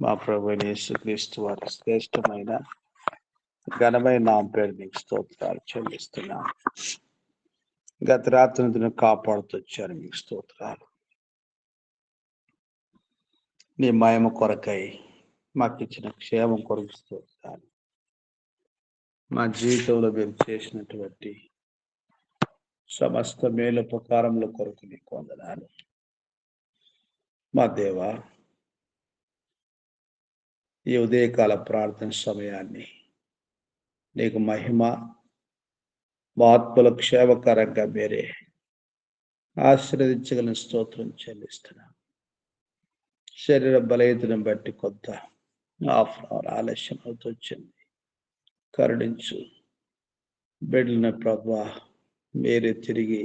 మా ప్రభువైన యేసుక్రీస్తు వారి శ్రేష్టమైన ఘనమైన నామం పేరు మీకు స్తోత్రాలు చెల్లిస్తున్నాను. గత రాత్రి దిన కాపాడుతూ వచ్చారు, మీకు స్తోత్రాలు. నీ మహిమ కొరకై మాకు ఇచ్చిన క్షేమం కొరకు స్తోత్రాలు. మా జీవితంలో మీరు చేసినటువంటి సమస్త మేలుపకారముల కొరకు నీకు వందనాలు. మా దేవా, ఈ ఉదయకాల ప్రార్థన సమయాన్ని నీకు మహిమ, మా ఆత్మల క్షేమకరంగా మీరే ఆశీర్వదించగలిగిన స్తోత్రం చెల్లిస్తున్నాం. శరీర బలహీనతను బట్టి కొంత హాఫ్ అన్ అవర్ ఆలస్యం అవుతూ వచ్చింది, కరుణించు. బిడ్డలను ప్రభువా మీరే తిరిగి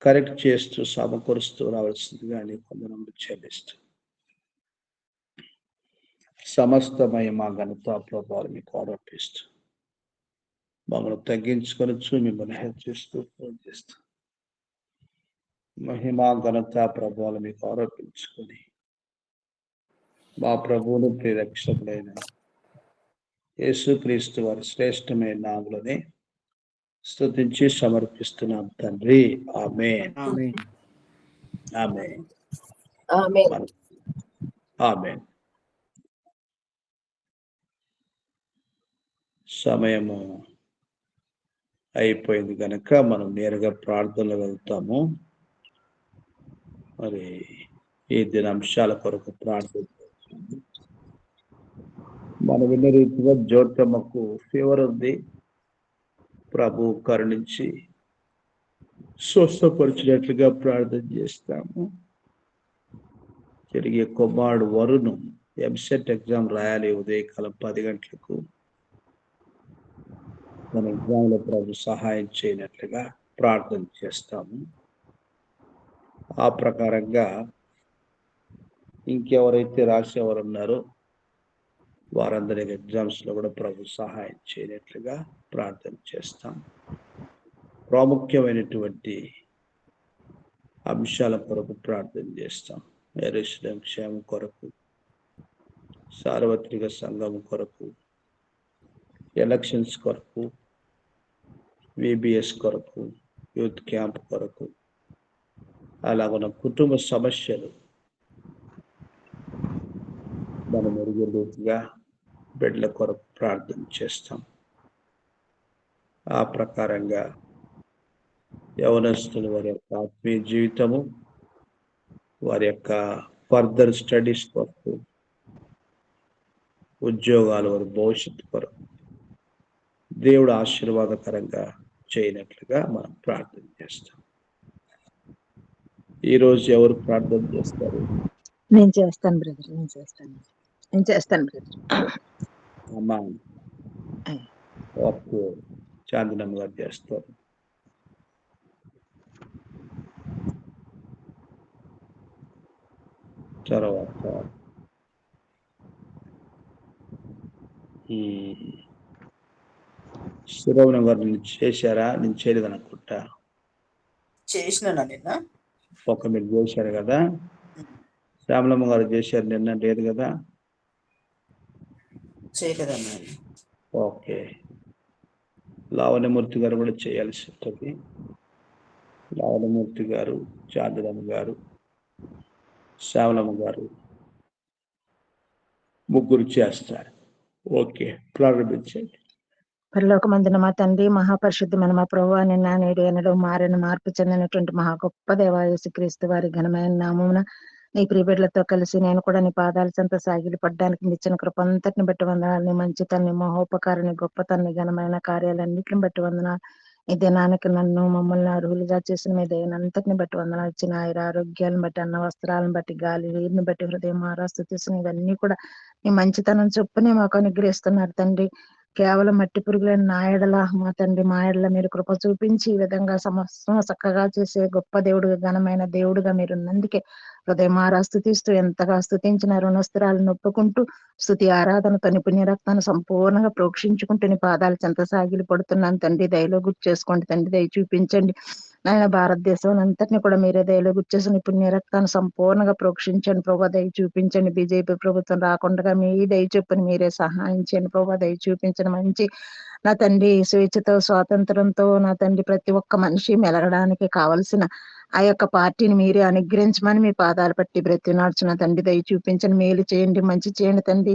కరెక్ట్ చేస్తూ సమకూరుస్తూ రావాల్సిందిగా నీ వందనములు చెల్లిస్తూ సమస్త మహిమ ఘనత ప్రభావాలు మీకు ఆరోపిస్తూ మమ్మల్ని తగ్గించుకొనొచ్చు, మిమ్మల్ని హెచ్చిస్తూ పూజిస్తూ మహిమ ఘనత ప్రభావాలు మీకు ఆరోపించుకొని మా ప్రభువును ప్రియరక్షకుడైన యేసుక్రీస్తు వారి శ్రేష్టమైన నామములోనే స్తుతించి సమర్పిస్తున్నాం తండ్రి. ఆమేన్. ఆమేన్. ఆమేన్. ఆమేన్. ఆమేన్. సమయము అయిపోయింది కనుక మనం నేరుగా ప్రార్థనలో వెళ్తాము. మరి ఈ దిన అంశాల కొరకు ప్రార్థన చేస్తాము. మనం విన్న రీతిగా జ్యోతమ్మకు ఫీవర్ ఉంది. ప్రభు కరుణించి స్వస్థపరిచినట్లుగా ప్రార్థన చేస్తాము. తిరిగి కుమారుడు వరుణ్ ఎంసెట్ ఎగ్జామ్ రాయాలి ఉదయకాలం 10 గంటలకు. మన ఎగ్జామ్లో ప్రభు సహాయం చేయనట్లుగా ప్రార్థన చేస్తాము. ఆ ప్రకారంగా ఇంకెవరైతే రాసేవారు ఉన్నారో వారందరి ఎగ్జామ్స్లో కూడా ప్రభు సహాయం చేయనట్లుగా ప్రార్థన చేస్తాం. ప్రాముఖ్యమైనటువంటి అంశాల కొరకు ప్రార్థన చేస్తాం. యెరూషలేము క్షేమం కొరకు, సార్వత్రిక సంఘం కొరకు, ఎలక్షన్స్ కొరకు, విబిఎస్ కొరకు, యూత్ క్యాంప్ కొరకు, అలాగ కుటుంబ సమస్యలు మనం మెరుగేట్టుగా బిడ్డల కొరకు ప్రార్థన చేస్తాం. ఆ ప్రకారంగా యవనస్తులు వారి యొక్క ఆత్మీయ జీవితము, వారి యొక్క ఫర్దర్ స్టడీస్ కొరకు, ఉద్యోగాలు, వారి భవిష్యత్తు కొరకు దేవుడు ఆశీర్వాదకరంగా చేయనట్లుగా మనం ప్రార్థన చేస్తాం. ఈరోజు ఎవరు ప్రార్థన చేస్తారు? నేను చేస్తాను బ్రదర్, నేను చేస్తాను బ్రదర్. అమ్మా, ఓకే, చాందనమ్మ గారు చేస్తారు. తర్వాత శ్రీరమణ గారు నుంచి చేశారా? నేను చేయలేదు అనుకుంటా. చేసినా నిన్న ఒక మీరు చేశారు కదా. శ్యామలమ్మ గారు చేశారు నిన్న, లేదు కదా? చేయలేదన్నా. ఓకే, లావణ్యమూర్తి గారు కూడా చేయాల్సి ఉంటుంది. లావణ్యమూర్తి గారు, చాందనమ్మ గారు, శ్యామలమ్మ గారు ముగ్గురు చేస్తారు. ఓకే, ప్రారంభించండి. పరలోకమందున మా తండ్రి, మహాపరిశుద్ధమైన మా ప్రభువా, నిన్న నేడు ఎన్నడూ మారని మార్పు చెందినటువంటి మహా గొప్ప దేవా యేసుక్రీస్తు వారి ఘనమైన నామమున నీ ప్రియబిడ్డలతో కలిసి నేను కూడా నీ పాదాల చెంత సాగిలి పడ్డానికి ఇచ్చిన కృప అంతటిని బట్టి వందనాలు. నీ మంచితన్ని, మహోపకారాన్ని, గొప్పతన్ని, ఘనమైన కార్యాలన్నింటిని బట్టి వందనాలు. ఈ దినానికి నన్ను మమ్మల్ని అర్హులుగా చేసిన మీ దయనంతటిని బట్టి వందనాలు. ఇచ్చిన ఆయుర ఆరోగ్యాలను బట్టి, అన్న వస్త్రాలను బట్టి, గాలి నీరుని బట్టి, హృదయం స్థుతిస్తున్న ఇవన్నీ కూడా నీ మంచితనం చొప్పునే మాకు అనుగ్రహిస్తున్నారు తండ్రి. కేవలం మట్టి పురుగులైన నా ఎడల మా తండ్రి, మా ఎడల మీరు కృప చూపించి ఈ విధంగా సమస్తం చక్కగా చేసే గొప్ప దేవుడుగా, ఘనమైన దేవుడుగా మీరు ఉన్నందుకే హృదయమారా స్తుతిస్తూ ఎంతగా స్తుతించిన రుణస్థిరాలను ఒప్పుకుంటూ స్తుతి ఆరాధనతో నీ పుణ్య రక్తాన్ని సంపూర్ణంగా ప్రోక్షించుకుంటూ నీ పాదాలు చెంత సాగిలి పడుతున్నాను తండ్రి. దయలో గుర్తు చేసుకోండి తండ్రి, దయ చూపించండి నాయన. భారతదేశం అంతటిని కూడా మీరే దయలో గుర్చేసి నీ పుణ్య రక్తాన్ని సంపూర్ణంగా ప్రోక్షించండి ప్రభా, దయ చూపించండి. బీజేపీ ప్రభుత్వం రాకుండా మీ దయ చొప్పున మీరే సహాయం చేయండి ప్రభా, దయ చూపించండి. మంచి నా తండ్రి స్వేచ్ఛతో స్వాతంత్రంతో నా తండ్రి ప్రతి ఒక్క మనిషి మెలగడానికి కావలసిన ఆ యొక్క పార్టీని మీరే అనుగ్రహించమని మీ పాదాలు పట్టి బ్రతినాడ్చిన తండ్రి, దయ చూపించండి. మేలు చేయండి, మంచి చేయండి తండ్రి.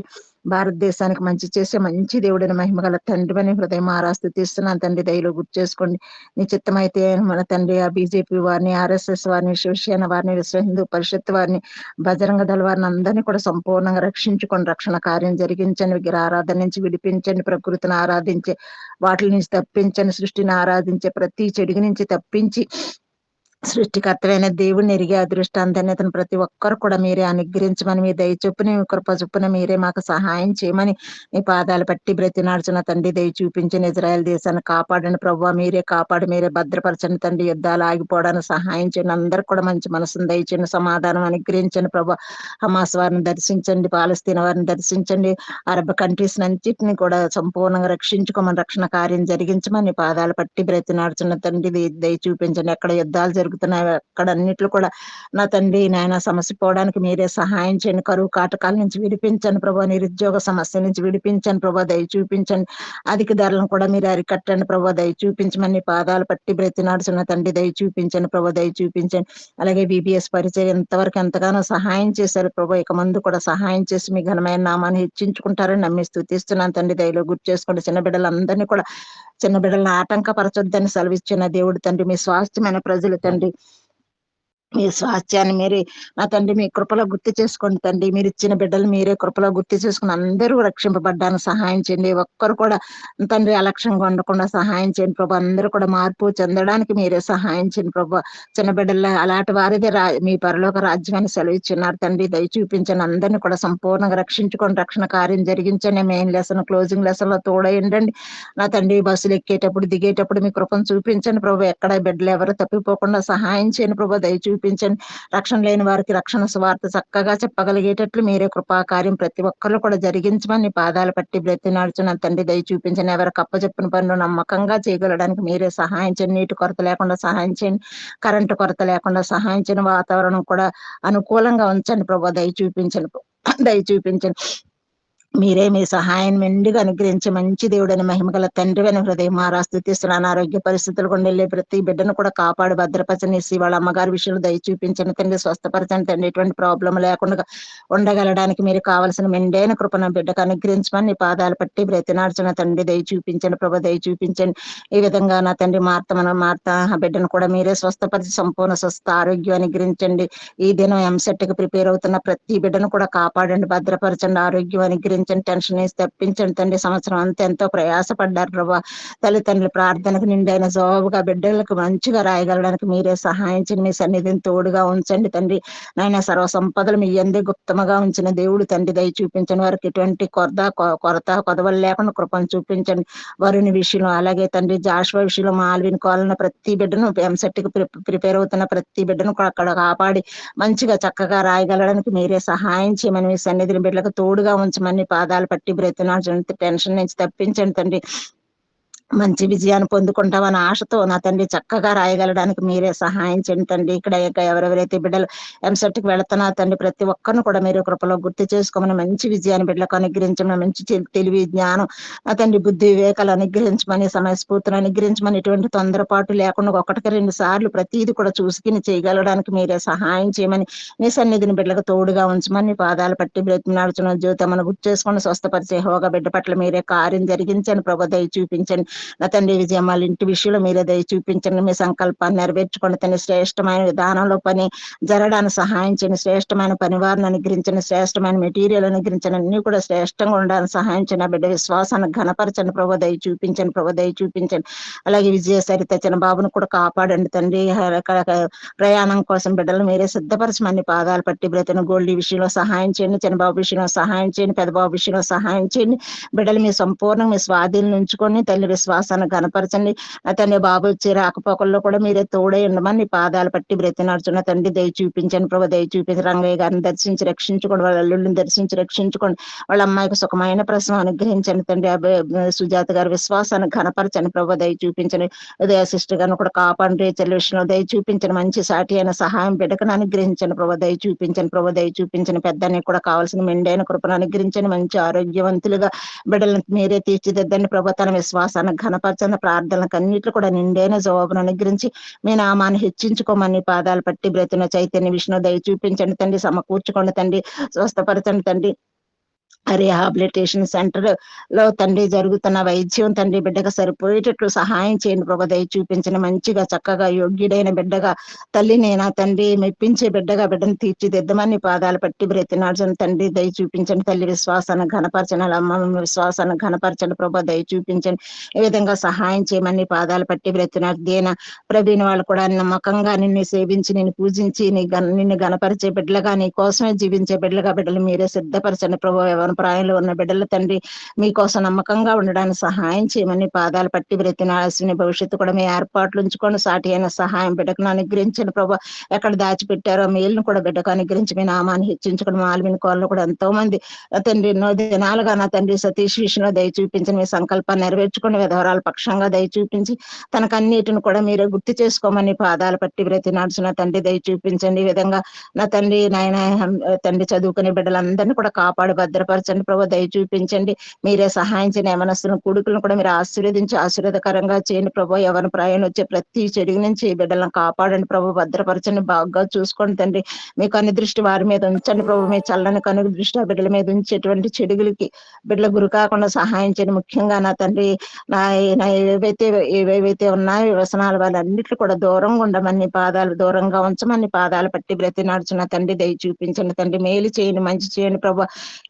భారతదేశానికి మంచి చేసే మంచి దేవుడిని మహిమగల తండ్రి అని హృదయమారా స్తుతిస్తున్నాను తండ్రి. దయలో గుర్తు చేసుకోండి. నీ చిత్తమైతే మన తండ్రి ఆ బీజేపీ వారిని, ఆర్ఎస్ఎస్ వారిని, శివసేన వారిని, విశ్వ హిందూ పరిషత్ వారిని, బజరంగ దళ వారిని అందరినీ కూడా సంపూర్ణంగా రక్షించుకొని రక్షణ కార్యం జరిగించండి. విగ్రహ ఆరాధన నుంచి విడిపించండి. ప్రకృతిని ఆరాధించే వాటి నుంచి తప్పించండి. సృష్టిని ఆరాధించే ప్రతి చెడుగు నుంచి తప్పించి సృష్టికర్తమైన దేవుడిని ఎరిగే అదృష్టాంతనేతను ప్రతి ఒక్కరు కూడా మీరే అనుగ్రహించమని, మీ దయ చొప్పున మీ కృప చొప్పున మీరే మాకు సహాయం చేయమని మీ పాదాలు పట్టి బ్రతినాడ్చిన తండ్రి, దయ చూపించండి. ఇజ్రాయెల్ దేశాన్ని కాపాడండి ప్రభావ, మీరే కాపాడి మీరే భద్రపరచండి తండ్రి. యుద్ధాలు ఆగిపోవడానికి సహాయం చేయండి. అందరికి కూడా మంచి మనసును దయచేయండి, సమాధానం అనుగ్రహించండి ప్రభావ. హమాస్ వారిని దర్శించండి, పాలస్తీనా వారిని దర్శించండి, అరబ్ కంట్రీస్ అన్నిటిని కూడా సంపూర్ణంగా రక్షించుకోమని, రక్షణ కార్యం జరిగించమని పాదాలు పట్టి బ్రతినాడ్చిన తండ్రి, దయ చూపించండి. ఎక్కడ యుద్ధాలు జరుగుతున్నాయి అక్కడ అన్నిట్లో కూడా నా తండ్రి నాయన సమస్య పోవడానికి మీరే సహాయం చేయండి. కరువు కాటకాల నుంచి విడిపించండి ప్రభా, నిరుద్యోగ సమస్య నుంచి విడిపించండి ప్రభా, దయ చూపించండి. అధిక ధరలను కూడా మీరు అరికట్టండి ప్రభా, దయ చూపించమని పాదాలు పట్టి బ్రతినాడుచున్న తండ్రి, దయ చూపించండి ప్రభా, దయ చూపించండి. అలాగే బీబీఎస్ పరిచయం ఎంతవరకు ఎంతగానో సహాయం చేశారు ప్రభా, ఇక ముందు కూడా సహాయం చేసి మీ ఘనమైన నామాన్ని హెచ్చించుకుంటారని నమ్మి స్తుతిస్తున్నాను తండ్రి. దయలో గుర్తు చేసుకోండి. చిన్న బిడ్డలందరినీ కూడా చిన్న బిడ్డలను ఆటంకపరచొద్దని సెలవిచ్చిన దేవుడు తండ్రి, మీ స్వాస్థ్యమైన ప్రజలు తండ్రి, మీ స్వాస్థ్యాన్ని మీరే నా తండ్రి మీ కృపలో గుర్తు చేసుకోండి తండ్రి. మీరు ఇచ్చిన బిడ్డలు మీరే కృపలో గుర్తు చేసుకుని అందరూ రక్షింపబడ్డానికి సహాయం చేయండి. ఒక్కరు కూడా తండ్రి అలక్ష్యంగా ఉండకుండా సహాయం చేయండి ప్రభా. అందరూ కూడా మార్పు చెందడానికి మీరే సహాయం చేయండి ప్రభా. చిన్న బిడ్డల అలాంటి వారిదే మీ పరలోక రాజ్యాన్ని సెలవిచ్చున్నారు తండ్రి, దయ చూపించండి. అందరినీ కూడా సంపూర్ణంగా రక్షించుకొని రక్షణ కార్యం జరిగించండి. మెయిన్ లెసన్ క్లోజింగ్ లెసన్ లో తోడయండి నా తండ్రి. బస్సులు ఎక్కేటప్పుడు దిగేటప్పుడు మీ కృపను చూపించండి ప్రభు. ఎక్కడ బిడ్డలు ఎవరు తప్పిపోకుండా సహాయం చేయండి ప్రభు, దయ చూపించండి. రక్షణ లేని వారికి రక్షణ స్వార్థ చక్కగా చెప్పగలిగేటట్లు మీరే కృపా కార్యం ప్రతి ఒక్కరు కూడా జరిగించమని పాదాలు పట్టి బ్రతినాడుచున్న తండ్రి, దయ చూపించండి. ఎవరికి అప్పచెప్పిన పనులు నమ్మకంగా చేయగలడానికి మీరే సహాయం చేయండి. నీటి కొరత లేకుండా సహాయం చేయండి, కరెంటు కొరత లేకుండా సహాయం చేయండి. వాతావరణం కూడా అనుకూలంగా ఉంచండి ప్రభు, దయ చూపించండి, దయ చూపించండి. మీరే మీ సహాయం మెండుగా అనుగ్రహించి మంచి దేవుడని మహిమగల తండ్రి అని హృదయమారా స్తుతిస్తున్నాను. అనారోగ్య పరిస్థితులు కొండ వెళ్ళే ప్రతి బిడ్డను కూడా కాపాడు భద్రపరచనిసి వాళ్ళ అమ్మగారి విషయంలో దయ చూపించండి తండ్రి, స్వస్థపరచండి తండ్రి. ఎటువంటి ప్రాబ్లం లేకుండా ఉండగలడానికి మీరు కావాల్సిన మెండైన కృపను బిడ్డకు అనుగ్రహించమని పాదాలు పట్టి బ్రతినాడ్చిన తండ్రి, దయ చూపించండి ప్రభు, దయ చూపించండి. ఈ విధంగా నా తండ్రి మార్త ఆ బిడ్డను కూడా మీరే స్వస్థపరిచి సంపూర్ణ స్వస్థ ఆరోగ్యం అనుగ్రహించండి. ఈ దినం ఎంసెట్ కి ప్రిపేర్ అవుతున్న ప్రతి బిడ్డను కూడా కాపాడండి, భద్రపరచండి, ఆరోగ్యం అనుగ్రహించండి, టెన్షన్ వేసి తప్పించండి తండ్రి. సంవత్సరం అంతా ఎంతో ప్రయాసపడ్డారు ప్రభా. తల్లిదండ్రుల ప్రార్థనకు నిండైన జవాబుగా బిడ్డలకు మంచిగా రాయగలడానికి మీరే సహాయం చేయండి. మీ సన్నిధిని తోడుగా ఉంచండి తండ్రి. నాయన సర్వ సంపదలు మీ అందే గుప్తముగా ఉంచిన దేవుడు తండ్రి, దయ చూపించండి. వారికి ఎటువంటి కొరత కొదవలు లేకుండా కృపను చూపించండి. వరుని విషయంలో అలాగే తండ్రి జాషువా విషయంలో, మాల్విన్ కాలన ప్రతి బిడ్డను ఎంసెట్ కి ప్రిపేర్ అవుతున్న ప్రతి బిడ్డను అక్కడ కాపాడి మంచిగా చక్కగా రాయగలడానికి మీరే సహాయం చేయమని మీ సన్నిధిని బిడ్డలకు తోడుగా ఉంచమని పాదాలు పట్టి బ్రతినాడు. టెన్షన్ నుంచి తప్పించండి తండ్రి. మంచి విజయాన్ని పొందుకుంటామని ఆశతో నా తండ్రి చక్కగా రాయగలడానికి మీరే సహాయం చేయండి తండ్రి. ఇక్కడ ఎవరెవరైతే బిడ్డలు ఎంసెట్ కి వెళుతున్నా తండ్రి ప్రతి ఒక్కరిని కూడా మీరు కృపలో గుర్తు చేసుకోమని మంచి విజయాన్ని బిడ్డలకు అనుగ్రహించమని, మంచి తెలివి జ్ఞానం నా తండ్రి బుద్ధి వివేకాలు అనుగ్రహించమని, సమయస్ఫూర్తిని అనుగ్రహించమని, ఎటువంటి తొందరపాటు లేకుండా ఒకటికి 2 సార్లు ప్రతిదీ కూడా చూసుకుని చేయగలడానికి మీరే సహాయం చేయమని నీ సన్నిధిని బిడ్డలకు తోడుగా ఉంచమని పాదాలు పట్టి బ్రతినాడుచున్న జ్యోతమ్మను గుర్తు చేసుకుని స్వస్థపరిచే హోగా బిడ్డ పట్ల మీరే కార్యం జరిగించండి ప్రభు, దయ చూపించండి. నా తండ్రి విజయమ్మాళ్ళ ఇంటి విషయంలో మీరే దయ చూపించండి. మీ సంకల్పాన్ని నెరవేర్చుకోండి తండ్రి. శ్రేష్టమైన విధానంలో పని జరగడానికి సహాయం చేయండి. శ్రేష్టమైన పనివారిని అనుగ్రహించండి, శ్రేష్టమైన మెటీరియల్ అనుగ్రహించండి, అన్ని కూడా శ్రేష్టంగా ఉండడానికి సహాయం చేయండి. బిడ్డ విశ్వాసాన్ని ఘనపరచండి ప్రభు, దయ చూపించండి ప్రభు, దయ చూపించండి. అలాగే విజయ సరిత చిన్నబాబును కూడా కాపాడండి తండ్రి. ప్రయాణం కోసం బిడ్డలు మీరే సిద్ధపరచమని పాదాలు పట్టి బ్రతిన గోల్డీ విషయంలో సహాయం చేయండి, చిన్నబాబు విషయంలో సహాయం చేయండి, పెద్దబాబు విషయంలో సహాయం చేయండి. బిడ్డలు మీ సంపూర్ణంగా మీ స్వాధీనం ఉంచుకొని తల్లి విశ్వాసాన్ని ఘనపరచండి. నా తండ్రి బాబు వచ్చి రాకపోకల్లో కూడా మీరే తోడే ఉండమని పాదాలు పట్టి బ్రతినాడుచున్న తండ్రి దయ చూపించండి ప్రభు. దయ చూపించి రంగయ్య గారిని దర్శించి రక్షించుకోండి, వాళ్ళ అల్లుళ్ళని దర్శించి రక్షించుకోండి, వాళ్ళ అమ్మాయికి సుఖమైన ప్రసవం అనుగ్రహించండి తండ్రి. సుజాత గారి విశ్వాసాన్ని ఘనపరచండి ప్రభు. దయ చూపించండి. ఉదయ సిస్టర్ గారిని కూడా కాపాడండి. రేచల్ విషయంలో దయ చూపించండి. మంచి సాటి అయిన సహాయం బిడ్డకను అనుగ్రహించండి ప్రభు. దయ చూపించండి ప్రభు. దయ చూపించండి. పెద్దానికి కూడా కావాల్సిన మెండైన కృపను అనుగ్రహించండి. మంచి ఆరోగ్యవంతులుగా బిడ్డలను మీరే తీర్చిదిద్దండి ప్రభు. తన విశ్వాసాన్ని ఘనపరచండి. ప్రార్థనలకు అన్నింటిలో కూడా నిండైన జవాబును అనుగ్రహించి మీ నామాన్ని హెచ్చించుకోమని పాదాలు పట్టి బ్రతున చైతన్య విష్ణు దయ చూపించండి తండ్రి. సమకూర్చుకోండి తండ్రి. స్వస్థపరచండి తండ్రి. రీహాబిలిటేషన్ సెంటర్ లో తండ్రి జరుగుతున్న వైద్యం తండ్రి బిడ్డగా సరిపోయేటట్లు సహాయం చేయండి ప్రభు. దయ చూపించండి. మంచిగా చక్కగా యోగ్యుడైన బిడ్డగా తల్లిని నా తండ్రి మెప్పించే బిడ్డగా బిడ్డను తీర్చిదిద్దమని పాదాలు పట్టి బ్రతినాడు తండ్రి. దయ చూపించండి తల్లి. విశ్వాసాన్ని ఘనపరచండి. అమ్మ విశ్వాసాన్ని ఘనపరచండి ప్రభు. దయ చూపించండి. ఈ విధంగా సహాయం చేయమని పాదాలు పట్టి బ్రతినాడు. దేన ప్రవీణ్ వాళ్ళు కూడా నమ్మకంగా నిన్ను సేవించి నిన్ను పూజించి నిన్ను గణపరిచే బిడ్డలుగా నీ కోసమే జీవించే బిడ్డలుగా బిడ్డలు మీరే సిద్ధపరచండి ప్రభు. ఎవరి ప్రాయంలో ఉన్న బిడ్డల తండ్రి మీకోసం నమ్మకంగా ఉండడానికి సహాయం చేయమని పాదాలు పట్టి బ్రతినాల్సిన భవిష్యత్తు కూడా మీ ఏర్పాట్లు ఉంచుకొని సాటి అయిన సహాయం బిడ్డకు అనుగ్రహించండి ప్రభు. ఎక్కడ దాచిపెట్టారో మేలును కూడా బిడ్డకు అనుగ్రహించి మీ నామాన్ని హెచ్చించుకుని మాల్విన కోళ్ళు కూడా ఎంతో మంది తండ్రి ఎన్నో దినాలుగా నా తండ్రి సతీష్ విషయంలో దయ చూపించి మీ సంకల్పాన్ని నెరవేర్చుకుని విధవరాల పక్షంగా దయ చూపించి తనకు అన్నిటిని కూడా మీరే గుర్తు చేసుకోమని పాదాలు పట్టి బ్రతినాడుచున్న తండ్రి దయ చూపించండి. ఈ విధంగా నా తండ్రి నాయన తండ్రి చదువుకునే బిడ్డలందరినీ కూడా కాపాడు భద్రపరచండి ప్రభు. దయ చూపించండి. మీరే సహాయం చేయని యవనస్తులను కొడుకులను కూడా మీరు ఆశీర్వదించి ఆశీర్వాదకరంగా చేయండి ప్రభు. ఎవరి ప్రయాణం వచ్చే ప్రతి చెడు నుంచి బిడ్డలను కాపాడండి ప్రభు. భద్రపరచండి. బాగా చూసుకోండి తండ్రి. మీ కన్ను దృష్టి వారి మీద ఉంచండి ప్రభు. మీ చల్లని కన్ను దృష్టి బిడ్డల మీద ఉంచేటువంటి చెడుగులకి బిడ్డల గురి కాకుండా సహాయం చేయండి. ముఖ్యంగా నా తండ్రి ఏవేవైతే ఉన్నాయో వ్యసనాల వాళ్ళన్నిట్లు కూడా దూరంగా ఉండమని పాదాలు దూరంగా ఉంచమని పాదాలు పట్టి బ్రతినాడుచున్న తండ్రి దయ చూపించండి తండ్రి. మేలు చేయండి, మంచి చేయండి ప్రభు.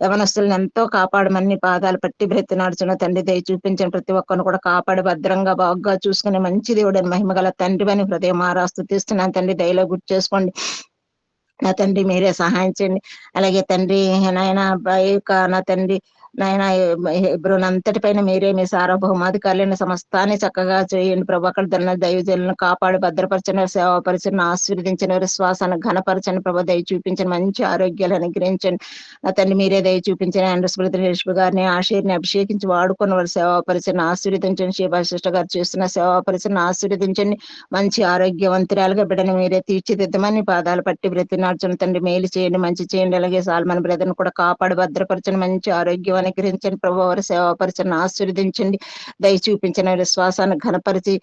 యవనస్తులను ఎంతో కాపాడమని పాదాలు పట్టి బ్రతినాడుచున్న తండ్రి దయ చూపించండి. ప్రతి ఒక్కరిని కూడా కాపాడి భద్రంగా బాగా చూసుకుని మంచి దేవుడని మహిమగల తండ్రి అని హృదయం ఆరాస్తుతిస్తున్నాను తండ్రి. దయలో గుర్తు చేసుకోండి నా తండ్రి. మీరే సహాయం చేయండి. అలాగే తండ్రి నాయన నా తండ్రి నాయన హెబ్రోన్ అంతటి పైన మీరే మీ సార్వభౌమాధికారులైన సమస్తాన్ని చక్కగా చేయండి ప్రభు. అక్కడ దన్న దైవజనులను కాపాడు భద్రపరచని సేవాపరిచని ఆశీర్వదించిన విశ్వాసాన్ని ఘనపరచని ప్రభు. దయ చూపించండి. మంచి ఆరోగ్యాలు అనుగ్రహించండి నా తండ్రి. మీరే దయ చూపించండి. ఆంధ్రస్మృతి గారిని ఆశీర్ని అభిషేకించి వాడుకున్న వారు సేవాపరిచని ఆశీర్వదించండి. శివాశిష్ట గారు చేస్తున్న సేవాపరిచని ఆశీర్వదించండి. మంచి ఆరోగ్యవంతురాలుగా బిడ్డని మీరే తీర్చిదిద్దమని పాదాలు పట్టి బ్రతినాడుచున్న తండ్రి. మేలు చేయండి, మంచి చేయండి. అలాగే సాల్మన్ బ్రదర్ని కూడా కాపాడు భద్రపరచని మంచి ఆరోగ్యం అనుగ్రహించండి ప్రభు. వారి సేవాపరిచని ఆశీర్వదించండి. దయ చూపించిన విశ్వాసాన్ని ఘనపరిచి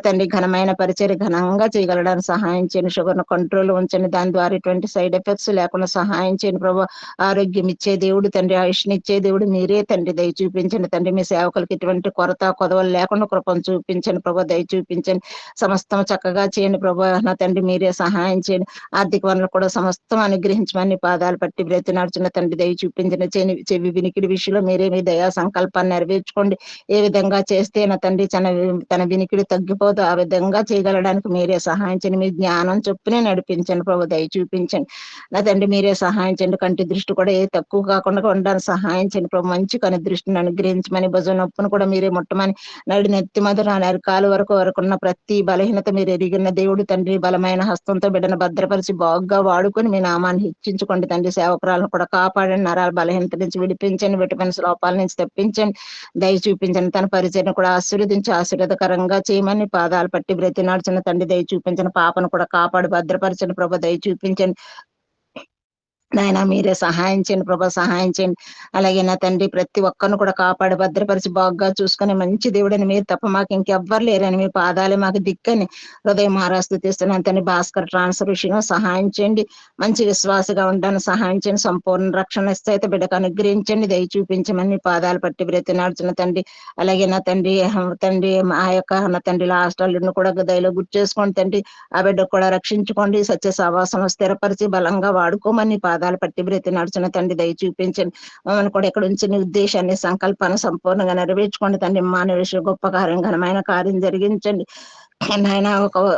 తండ్రి ఘనమైన పరిచయం ఘనంగా చేయగలడానికి సహాయం చేయండి. షుగర్ ను కంట్రోల్ ఉంచండి. దాని ద్వారా ఎటువంటి సైడ్ ఎఫెక్ట్స్ లేకుండా సహాయం చేయండి ప్రభు. ఆరోగ్యం ఇచ్చే దేవుడు తండ్రి, ఆయుష్ని ఇచ్చే దేవుడు మీరే తండ్రి. దయ చూపించండి తండ్రి. మీ సేవకులకి ఎటువంటి కొరత కొదవలు లేకుండా కృపను చూపించండి ప్రభు. దయ చూపించండి. సమస్తం చక్కగా చేయండి ప్రభు. నా తండ్రి మీరే సహాయం చేయండి. ఆర్థిక వనరులు కూడా సమస్తం అనుగ్రహించమని పాదాలు పట్టి బ్రతినాడుచున్న తండ్రి. దయ చూపించండి. చెవి వినికిడి విషయంలో మీరే మీ దయా సంకల్పాన్ని నెరవేర్చుకోండి. ఏ విధంగా చేస్తే నా తండ్రి తన వినికిడి తగ్గిపోదు ఆ విధంగా చేయగలడానికి మీరే సహాయం చేయండి. మీ జ్ఞానం చొప్పునే నడిపించండి ప్రభు. దయ చూపించండి నా తండ్రి. మీరే సహాయం చేయండి. కంటి దృష్టి కూడా ఏ తక్కువ కాకుండా ఉండడానికి సహాయం చేయండి ప్రభు. మంచి కని దృష్టిని అనుగ్రహించమని భుజం నొప్పును కూడా మీరే ముట్టమని నడి నెత్తి మొదలు నరకాల వరకున్న ప్రతి బలహీనత మీరు ఎరిగిన దేవుడు తండ్రి. బలమైన హస్తంతో బిడ్డను భద్రపరిచి బాగుగా వాడుకొని మీ నామాన్ని హెచ్చించుకోండి తండ్రి. సేవకురాలను కూడా కాపాడండి. నరాల బలహీనత నుంచి విడిపించండి. విటమిన్స్ లోపాల నుంచి తప్పించండి. దయ చూపించండి. తన పరిచయం కూడా ఆశీర్వదించి ఆశీర్వాదకరంగా చేయమని పాదాలు పట్టి బ్రతినాడుచున్న తండ్రి. దయ చూపించండి. పాపను కూడా కాపాడు భద్రపరచండి ప్రభు. దయ చూపించండి నాయన. మీరే సహాయం చేయండి ప్రభా. సహాయం చేయండి. అలాగే నా తండ్రి ప్రతి ఒక్కరిని కూడా కాపాడి భద్రపరిచి బాగా చూసుకుని మంచి దేవుడని మీరు తప్ప మాకు ఇంకెవ్వరు లేరని మీ పాదాలే మాకు దిక్కని హృదయం ఆరాస్తుతిస్తున్నాను తండ్రి. భాస్కర్ ట్రాన్స్ఫర్ విషయంలో సహాయం చేయండి. మంచి విశ్వాసగా ఉండడానికి సహాయం చేయండి. సంపూర్ణ రక్షణ స్థిత బిడ్డకు అనుగ్రహించండి. దయ చూపించమని పాదాలు పట్టి బ్రతినాడుచున్న తండ్రి. అలాగే నా తండ్రి ఆ యొక్క నా తండ్రి హాస్టల్ను కూడా దయలో గుర్తు చేసుకోండి తండ్రి. ఆ బిడ్డకు కూడా రక్షించుకోండి. సత్య సహవాసం స్థిరపరిచి బలంగా వాడుకోమని పాదాలు పట్టి బ్రతినాడుచున్న తండ్రి. దయ చూపించండి. మమ్మల్ని కూడా ఇక్కడ ఉంచిన ఉద్దేశాన్ని సంకల్పాన్ని సంపూర్ణంగా నెరవేర్చుకోండి తండ్రి. మానవ గొప్ప కార్యం ఘనమైన కార్యం జరిగించండి. నాయన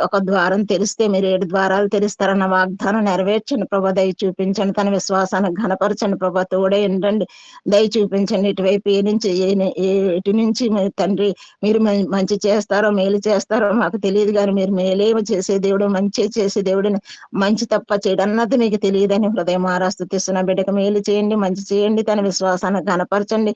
ఒక ద్వారం తెరిస్తే మీరు 7 ద్వారాలు తెరుస్తారన్న వాగ్దానం నెరవేర్చండి ప్రభా, దయ చూపించండి. తన విశ్వాసాన్ని ఘనపరచండి ప్రభా, తోడే ఉండండి, దయ చూపించండి. ఇటువైపు ఇటు నుంచి తండ్రి మీరు మంచి చేస్తారో మేలు చేస్తారో మాకు తెలియదు, కానీ మీరు మేలేమో చేసే దేవుడు, మంచి చేసే దేవుడిని, మంచి తప్ప చెడన్నది మీకు తెలియదని హృదయం ఆరాస్తున్న బిడ్డకు మేలు చేయండి, మంచి చేయండి. తన విశ్వాసాన్ని ఘనపరచండి.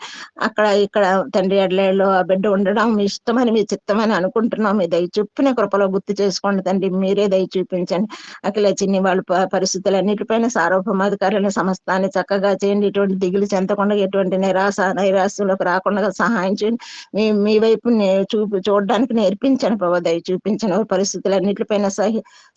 అక్కడ ఇక్కడ తండ్రి ఎడ్లలో ఆ బిడ్డ ఉండడం మీ ఇష్టమని మీ చిత్తమని అనుకుంటున్నాం. మీ దయ చొప్పున కృపలో గుర్తు చేసుకోండి తండ్రి, మీరే దయ చూపించండి. అఖిల చిన్ని వాళ్ళ పరిస్థితులన్నిటిపైన సార్వభౌమాధికారులను సమస్తాన్ని చక్కగా చేయండి. ఇటువంటి దిగులు చెందకుండా, ఎటువంటి నైరాశ్యంలోకి రాకుండా సహాయం చేయండి. మీ వైపు చూడడానికి నేర్పించండి ప్రభా, దయ చూపించండి. పరిస్థితులన్నిటిపైన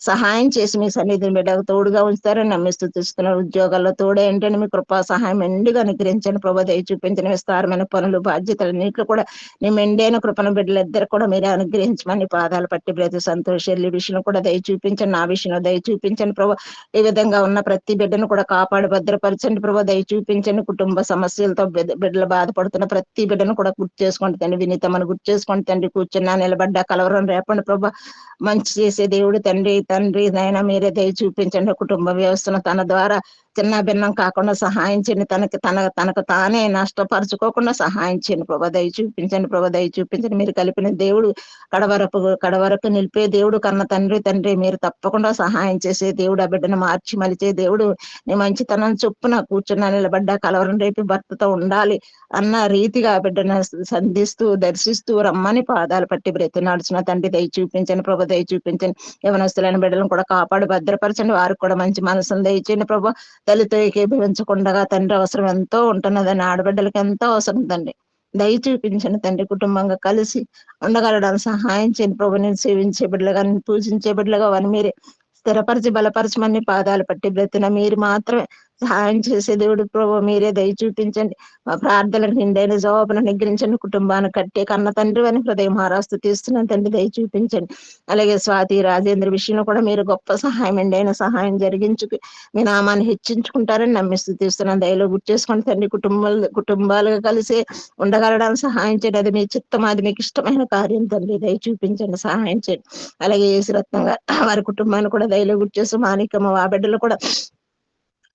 సహాయం చేసి మీ సన్నిధిని బిడ్డకు తోడుగా ఉంచుతారని నమ్మి స్తుతిస్తున్నారు. ఉద్యోగాల్లో తోడే ఏంటంటే మీ కృపా సహాయం మెండుగా అనుగ్రహించండి ప్రభా, దయ చూపించండి. విస్తారమైన పనులు బాధ్యతలన్నింటిలో కూడా నీ మెండైన కృపను బిడ్డలిద్దరు కూడా మీరే అనుగ్రహించమని పాదాలు పట్టి బ్రతి సంతోష్ ఎల్లి విషయంలో కూడా దయ చూపించండి, నా విషయంలో దయ చూపించండి ప్రభా. ఈ విధంగా ఉన్న ప్రతి బిడ్డను కూడా కాపాడి భద్రపరచండి ప్రభా, దయ చూపించండి. కుటుంబ సమస్యలతో బిడ్డలు బాధపడుతున్న ప్రతి బిడ్డను కూడా గుర్తు చేసుకోండి తండ్రి, వినీతమని గుర్తు చేసుకోండి తండ్రి. కూర్చున్నా నిలబడ్డా కలవరం రేపండి ప్రభా, మంచి చేసే దేవుడు తండ్రి నైనా మీరే దయ చూపించండి. కుటుంబ వ్యవస్థను తన ద్వారా చిన్న భిన్నం కాకుండా సహాయం చేయండి. తనకు తానే నష్టపరుచుకోకుండా సహాయం చేయండి ప్రభా, దయ చూపించండి ప్రభా, దయ చూపించండి. మీరు కలిపిన దేవుడు కడవరకు నిలిపే దేవుడు కన్న తండ్రి మీరు తప్పకుండా సహాయం చేసే దేవుడు, ఆ బిడ్డను మార్చి మలిచే దేవుడు. నీ మంచితనం చొప్పున కూర్చున్నా నిలబడ్డా కలవరం రేపి భర్తతో ఉండాలి అన్న రీతిగా ఆ బిడ్డను సంధిస్తూ దర్శిస్తూ రమ్మని పాదాలు పట్టి బ్రతి నడుచున్న తండ్రి దయ చూపించండి ప్రభా, దయ చూపించండి. యవనస్తులైన బిడ్డలను కూడా కాపాడు భద్రపరచండి, వారికి కూడా మంచి మనసును దయచేయండి ప్రభా. తల్లితో ఏకీభవించకుండా తండ్రి అవసరం ఎంతో ఉంటున్నదని, ఆడబిడ్డలకు ఎంతో అవసరం తండ్రి, దయ చూపించండి తండ్రి. కుటుంబంగా కలిసి ఉండగలడానికి సహాయం చేయండి ప్రభు. నేను సేవించే బిడ్డలుగా, నేను పూజించే బిడ్డలుగా వారిని మీరే స్థిరపరిచి బలపరచమని పాదాలు పట్టి బ్రతిన మీరు మాత్రమే సహాయం చేసే దేవుడు ప్రభు, మీరే దయ చూపించండి. మా ప్రార్థనలకు నిండైన జవాబును నిగ్రహించండి. కుటుంబాన్ని కట్టే కన్న తండ్రి అని హృదయం ఆరాస్తూ తీస్తున్నాను తండ్రి, దయ చూపించండి. అలాగే స్వాతి రాజేంద్ర విషయంలో కూడా మీరు గొప్ప సహాయం ఎండైన సహాయం జరిగించుకు మీ నామాన్ని హెచ్చించుకుంటారని నమ్మిస్తూ తీస్తున్నాను. దయలో గుర్తు చేసుకోండి తండ్రి. కుటుంబాలుగా కలిసి ఉండగలడానికి సహాయం చేయండి. అది మీ చిత్తం, అది మీకు ఇష్టమైన కార్యం తండ్రి, దయ చూపించండి, సహాయం చేయండి. అలాగే యేసురత్నం గారు వారి కుటుంబాన్ని కూడా దయలో గుర్తు చేస్తూ మాణిక్యమ్మ ఆ బిడ్డలు కూడా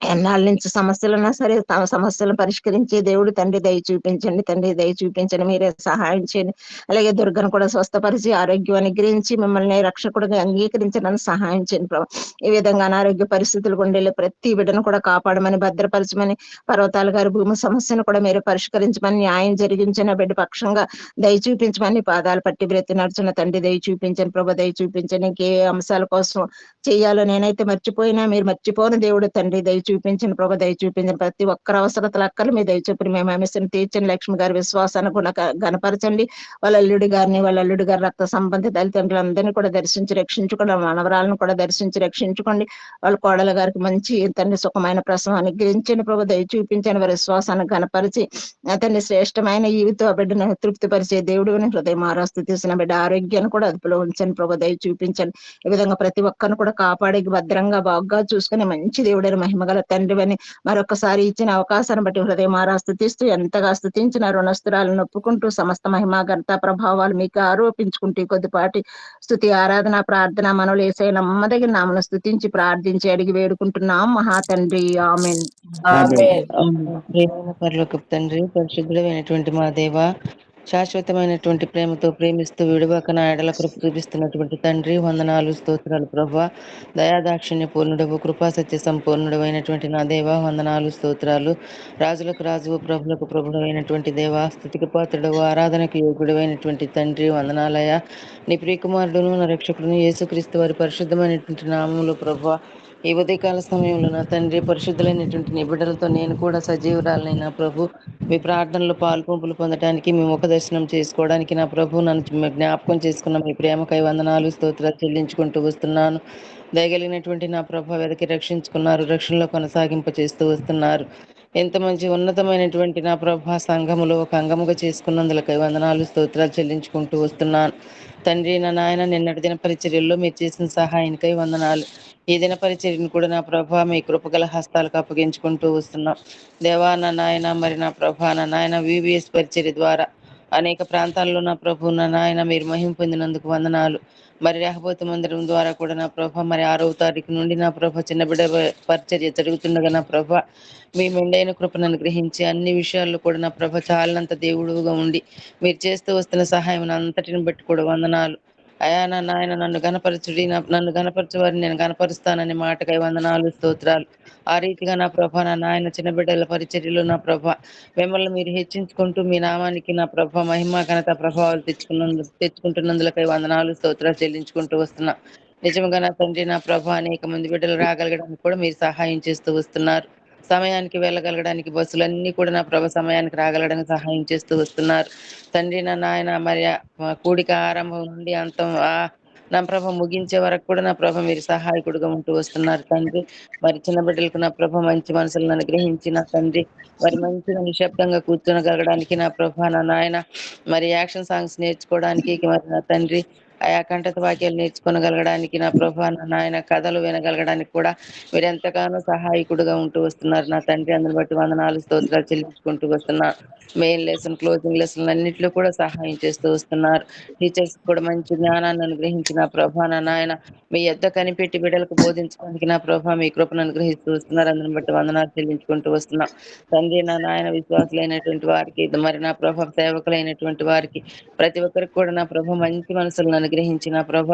ఎన్నాళ్ళ నుంచి సమస్యలు ఉన్నా సరే తమ సమస్యలను పరిష్కరించే దేవుడు తండ్రి, దయ చూపించండి తండ్రి, దయ చూపించండి, మీరే సహాయం చేయండి. అలాగే దుర్గను కూడా స్వస్థపరిచి ఆరోగ్యం అనుగ్రహించి మిమ్మల్ని రక్షకుడిగా అంగీకరించడానికి సహాయం చేయండి ప్రభు. ఈ విధంగా అనారోగ్య పరిస్థితులు గుండెలు ప్రతి బిడ్డను కూడా కాపాడమని భద్రపరచమని, పర్వతాల గారి భూమి సమస్యను కూడా మీరు పరిష్కరించమని, న్యాయం జరిగించిన బిడ్డ పక్షంగా దయ చూపించమని పాదాలు పట్టి బ్రతి నడుచున్న తండ్రి, దయ చూపించండి ప్రభు, దయ చూపించండి. ఇంకే అంశాల కోసం చెయ్యాలో నేనైతే మర్చిపోయినా మీరు మర్చిపోని దేవుడు తండ్రి, దయ చూపించండి ప్రభు, దయ చూపించండి. ప్రతి ఒక్కరి అవసరతలు అక్కలు మీ దయ చూపుని మేము ఆమెను తీర్చండి. లక్ష్మి గారి విశ్వాసాన్ని గణపరచండి. వాళ్ళ అల్లుడి గారి రక్త సంబంధి తల్లిదండ్రులందరినీ కూడా దర్శించి రక్షించుకోండి. మనవరాలను కూడా దర్శించి రక్షించుకోండి. వాళ్ళ కోడల గారికి మంచి తండ్రి సుఖమైన ప్రసవం అనుగ్రహించండి ప్రభు, దయ చూపించండి. వారి విశ్వాసాన్ని గణపరిచి అతన్ని శ్రేష్టమైన ఈవితో ఆ బిడ్డను తృప్తిపరిచే దేవుడు అని హృదయం ఆరాస్తూ తీసిన బిడ్డ ఆరోగ్యాన్ని కూడా అదుపులో ఉంచండి ప్రభు, దయ చూపించండి. ఈ విధంగా ప్రతి ఒక్కరిని కూడా కాపాడి భద్రంగా బాగా చూసుకుని మంచి దేవుడని మహిమగల తండ్రి అని మరొకసారి ఇచ్చిన అవకాశాన్ని బట్టి హృదయం స్తుతిస్తూ ఎంతగా స్తుతించిన రుణస్తురాలను ఒప్పుకుంటూ సమస్త మహిమ ఘనత ప్రభావాలు మీకు ఆరోపించుకుంటూ కొద్దిపాటి స్తుతి ఆరాధన ప్రార్థన మనలు యేసయ్య నమ్మదగిన నామను స్తుతించి ప్రార్థించి అడిగి వేడుకుంటున్నాం మహా తండ్రి, ఆమేన్. ప్రేమైన పరలోకపు తండ్రి, పరిశుద్ధుడైనటువంటి మా దేవ, శాశ్వతమైనటువంటి ప్రేమతో ప్రేమిస్తూ విడువక నా ఎడల కృప చూపిస్తున్నటువంటి తండ్రి, వందనాలు స్తోత్రాలు ప్రభా. దయాదాక్షిణ్య పూర్ణుడవు, కృపా సత్య సంపూర్ణుడమైనటువంటి నా దేవ, వందనాలు స్తోత్రాలు. రాజులకు రాజువు, ప్రభులకు ప్రభుడైనటువంటి దేవ, స్తుతికి పాత్రుడవు, ఆరాధనకు యోగుడైనటువంటి తండ్రి, వందనాలయ. నీ ప్రియకుమారుడును నా రక్షకుడును యేసుక్రీస్తు వారి పరిశుద్ధమైనటువంటి నామములో ప్రభా, ఈ ఉదయకాల సమయంలో నా తండ్రి పరిశుద్ధులైనటువంటి నీ బిడ్డలతో నేను కూడా సజీవురాలనైనా ప్రభు, మీ ప్రార్థనలో పాల్పొంపులు పొందడానికి, మీ ముఖ దర్శనం చేసుకోవడానికి నా ప్రభు నన్ను జ్ఞాపకం చేసుకున్న మీ ప్రేమకై వందనాలు స్తోత్రాలు చెల్లించుకుంటూ వస్తున్నాను. దయగలిగినటువంటి నా ప్రభు వెదకి రక్షించుకున్నారు, రక్షణలో కొనసాగింప చేస్తూ వస్తున్నారు. ఎంత మంచి ఉన్నతమైనటువంటి నా ప్రభా సంఘములో ఒక అంగముగా చేసుకున్నందులకై వందనాలు స్తోత్రాలు చెల్లించుకుంటూ వస్తున్నాను. తండ్రి నా నాయన, నిన్నటి దిన పరిచర్యల్లో మీరు చేసిన సహాయానికై వందనాలు. ఈ దిన పరిచర్యను కూడా నా ప్రభా మీ కృపగల హస్తాలకు అప్పగించుకుంటూ వస్తున్నాం. దేవా నా నాయన, మరి నా ప్రభా నా నాయన VBS పరిచర్య ద్వారా అనేక ప్రాంతాల్లో నా ప్రభు నా నాయన మీరు మహిమ పొందినందుకు వందనాలు. మరి రెహబోతు మందిరం ద్వారా కూడా నా ప్రభ మరి 6వ తారీఖు నుండి నా ప్రభ చిన్న బిడ్డ పరిచర్య జరుగుతుండగా నా ప్రభ మీ మెండైన కృపను అనుగ్రహించి అన్ని విషయాల్లో కూడా నా ప్రభ చాలినంత దేవుడుగా ఉండి మీరు చేస్తూ వస్తున్న సహాయం అంతటిని బట్టి కూడా వందనాలు. అయా నా నాయన నన్ను గణపరచుడి, నన్ను గణపరచు వారిని నేను గణపరుస్తాననే మాటకై వందనాలు, స్తోత్రాలు. ఆ రీతిగా నా ప్రభ నా నాయన చిన్న బిడ్డల పరిచర్యలో నా ప్రభ మిమ్మల్ని మీరు హెచ్చించుకుంటూ మీ నామానికి నా ప్రభ మహిమ ఘనత ప్రభావాలు తెచ్చుకుంటున్నందులకై వందనాలు, స్తోత్రాలు చెల్లించుకుంటూ వస్తున్నా. నిజంగా నా తండ్రి నా ప్రభ అనేక మంది బిడ్డలు రాగలగడానికి కూడా మీరు సహాయం చేస్తూ వస్తున్నారు. సమయానికి వెళ్ళగలగడానికి బస్సులన్నీ కూడా నా ప్రభ సమయానికి రాగలగడానికి సహాయం చేస్తూ వస్తున్నారు. తండ్రి నా నాయన మరి కూడిక ఆరంభం నుండి అంతం నా ప్రభ ముగించే వరకు కూడా నా ప్రభ మీరు సహాయకుడిగా ఉంటూ వస్తున్నారు తండ్రి. మరి చిన్న బిడ్డలకు నా ప్రభ మంచి మనసులను అనుగ్రహించి నా తండ్రి మరి మంచిగా నిశ్శబ్దంగా కూర్చొనగలగడానికి నా ప్రభ నా నాయన మరి యాక్షన్ సాంగ్స్ నేర్చుకోవడానికి మరి నా తండ్రి ఆయా కంఠత వాక్యాలు నేర్చుకోగలగడానికి నా ప్రభా నా నాయన కథలు వినగలగడానికి కూడా మీరు ఎంతగానో సహాయకుడుగా ఉంటూ వస్తున్నారు నా తండ్రి. అందుని బట్టి వందనాలు, స్తోత్రాలు చెల్లించుకుంటూ వస్తున్నా. మెయిన్ లెసన్, క్లోజింగ్ లెసన్ అన్నింటిలో కూడా సహాయం చేస్తూ వస్తున్నారు. టీచర్స్ కూడా మంచి జ్ఞానాన్ని అనుగ్రహించిన ప్రభా నా నాయన మీ యొద్ద కనిపెట్టి బిడ్డలకు బోధించడానికి నా ప్రభా మీ కృపను అనుగ్రహిస్తూ వస్తున్నారు. అందుని బట్టి వందనాలు చెల్లించుకుంటూ వస్తున్నాం తండ్రి. నా నాయన విశ్వాసులైనటువంటి వారికి మరి నా ప్రభ సేవకులైనటువంటి వారికి ప్రతి ఒక్కరికి కూడా నా ప్రభ మంచి మనసులను అనుగ్రహించి నా ప్రభ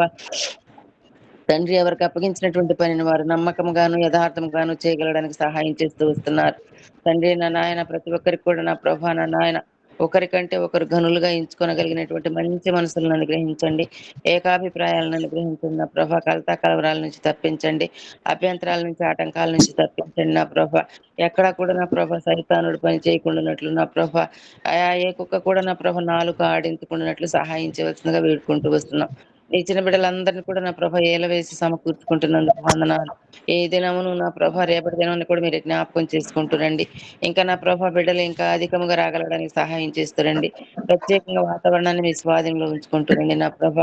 తండ్రి ఎవరికి అప్పగించినటువంటి పనిని వారు నమ్మకంగాను యథార్థంగాను చేయగలడానికి సహాయం చేస్తూ వస్తున్నారు తండ్రి. నా నాయన ప్రతి ఒక్కరికి కూడా నా ప్రభా నా నాయన ఒకరికంటే ఒకరు గనులుగా ఎంచుకోగలిగినటువంటి మంచి మనసులను అనుగ్రహించండి. ఏకాభిప్రాయాలను అనుగ్రహించండి నా ప్రభ. కలతా కలవరాల నుంచి తప్పించండి. అభ్యంతరాల నుంచి, ఆటంకాల నుంచి తప్పించండి నా ప్రభ. ఎక్కడా కూడా నా ప్రభ సైతానుడు పని చేయకుండానట్లు నా ప్రభ ఆయా ఏ కుక్క కూడా నా ప్రభ నాలుక ఆడించుకున్నట్లు సహాయం చేయవలసిందిగా వేడుకుంటూ వస్తున్నాం. నీ చిన్న బిడ్డలందరినీ కూడా నా ప్రభ ఏలవేసి సమకూర్చుకుంటున్నందుకు వందనాలు. ఏ దినమును నా ప్రభ రేపటి దినాన్ని కూడా మీరు జ్ఞాపకం చేసుకుంటురండి. ఇంకా నా ప్రభ బిడ్డలు ఇంకా అధికంగా రాగలడానికి సహాయం చేస్తురండి. ప్రత్యేకంగా వాతావరణాన్ని మీ స్వాధీనంలో ఉంచుకుంటురండి నా ప్రభ.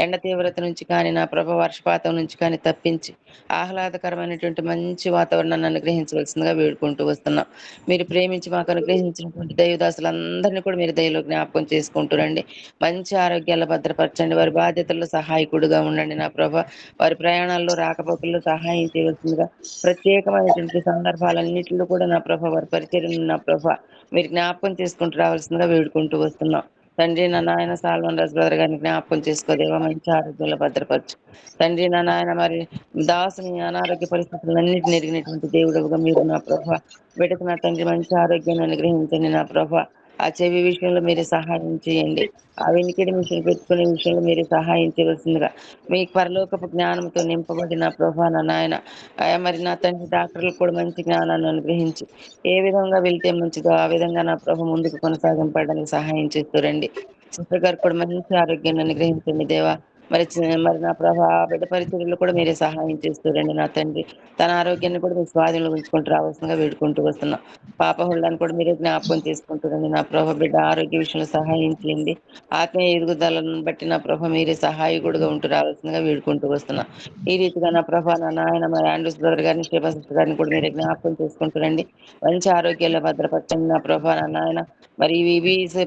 ఎండ తీవ్రత నుంచి కానీ నా ప్రభ వర్షపాతం నుంచి కానీ తప్పించి ఆహ్లాదకరమైనటువంటి మంచి వాతావరణాన్ని అనుగ్రహించవలసిందిగా వేడుకుంటూ వస్తున్నాం. మీరు ప్రేమించి మాకు అనుగ్రహించినటువంటి దైవదాసులందరినీ కూడా మీరు దయలో జ్ఞాపకం చేసుకుంటురండి. మంచి ఆరోగ్యాలు భద్రపరచండి. వారి బాధ్యతల్లో సహాయకుడుగా ఉండండి నా ప్రభ. వారి ప్రయాణాల్లో రాకపోకల్లో సహాయం చేయవలసిందిగా ప్రత్యేకమైనటువంటి సందర్భాలన్నింటిలో కూడా నా ప్రభ వారి పరిచర్యను నా ప్రభ మీరు జ్ఞాపకం చేసుకుంటూ రావాల్సిందిగా వేడుకుంటూ వస్తున్నాం తండ్రి. నా నాయన సాల్వన్ రాజు బ్రదర్ గారిని జ్ఞాపకం చేసుకోదేవా మంచి ఆరోగ్యంలో భద్రపరచు తండ్రి. నా నాయన మరి దాసుని అనారోగ్య పరిస్థితులన్నింటిని ఎరిగినటువంటి దేవుడుగా మీరు నా ప్రభ బిడ్డకు నా తండ్రి మంచి ఆరోగ్యాన్ని అనుగ్రహించండి నా ప్రభ. ఆ చెవి విషయంలో మీరు సహాయం చేయండి. ఆ వెనికిడి మిషన్ పెట్టుకునే విషయంలో మీరు సహాయం చేయవలసిందిగా మీ పరలోకపు జ్ఞానంతో నింపబడిన ప్రభా నా నాయన మరి నా తండ్రి డాక్టర్లకు కూడా మంచి జ్ఞానాన్ని అనుగ్రహించి ఏ విధంగా వెళ్తే మంచిదో ఆ విధంగా నా ప్రభ ముందుకు కొనసాగింపడానికి సహాయం చేస్తారండి. సిస్టర్ గారు కూడా మంచి ఆరోగ్యాన్ని అనుగ్రహించండి దేవా. మరి నా ప్రభా బిడ్డ పరిచర్యలు కూడా మీరే సహాయం చేస్తారండి నా తండ్రి. తన ఆరోగ్యాన్ని కూడా మీ స్వాధీనంలో ఉంచుకుంటూ రావాల్సిందిగా వేడుకుంటూ వస్తున్నాం. పాప హుళ్ళని కూడా మీరే జ్ఞాపకం చేసుకుంటారండి నా ప్రభ. బిడ్డ ఆరోగ్య విషయంలో సహాయం చేయండి. ఆత్మీయ ఎదుగుదలను బట్టి నా ప్రభ మీరే సహాయకుడుగా ఉంటూ రావాల్సిందిగా వేడుకుంటూ వస్తున్నాం. ఈ రీతిగా నా ప్రభ నా నాయన మరి ఆండ్రూస్ బ్రదర్ గారిని, శివ సిస్టర్ గారిని కూడా మీరే జ్ఞాపకం చేసుకుంటారండి. మంచి ఆరోగ్యాల్లో భద్రపరచండి నా ప్రభ నా నాయన. మరి ఈవీబీఎస్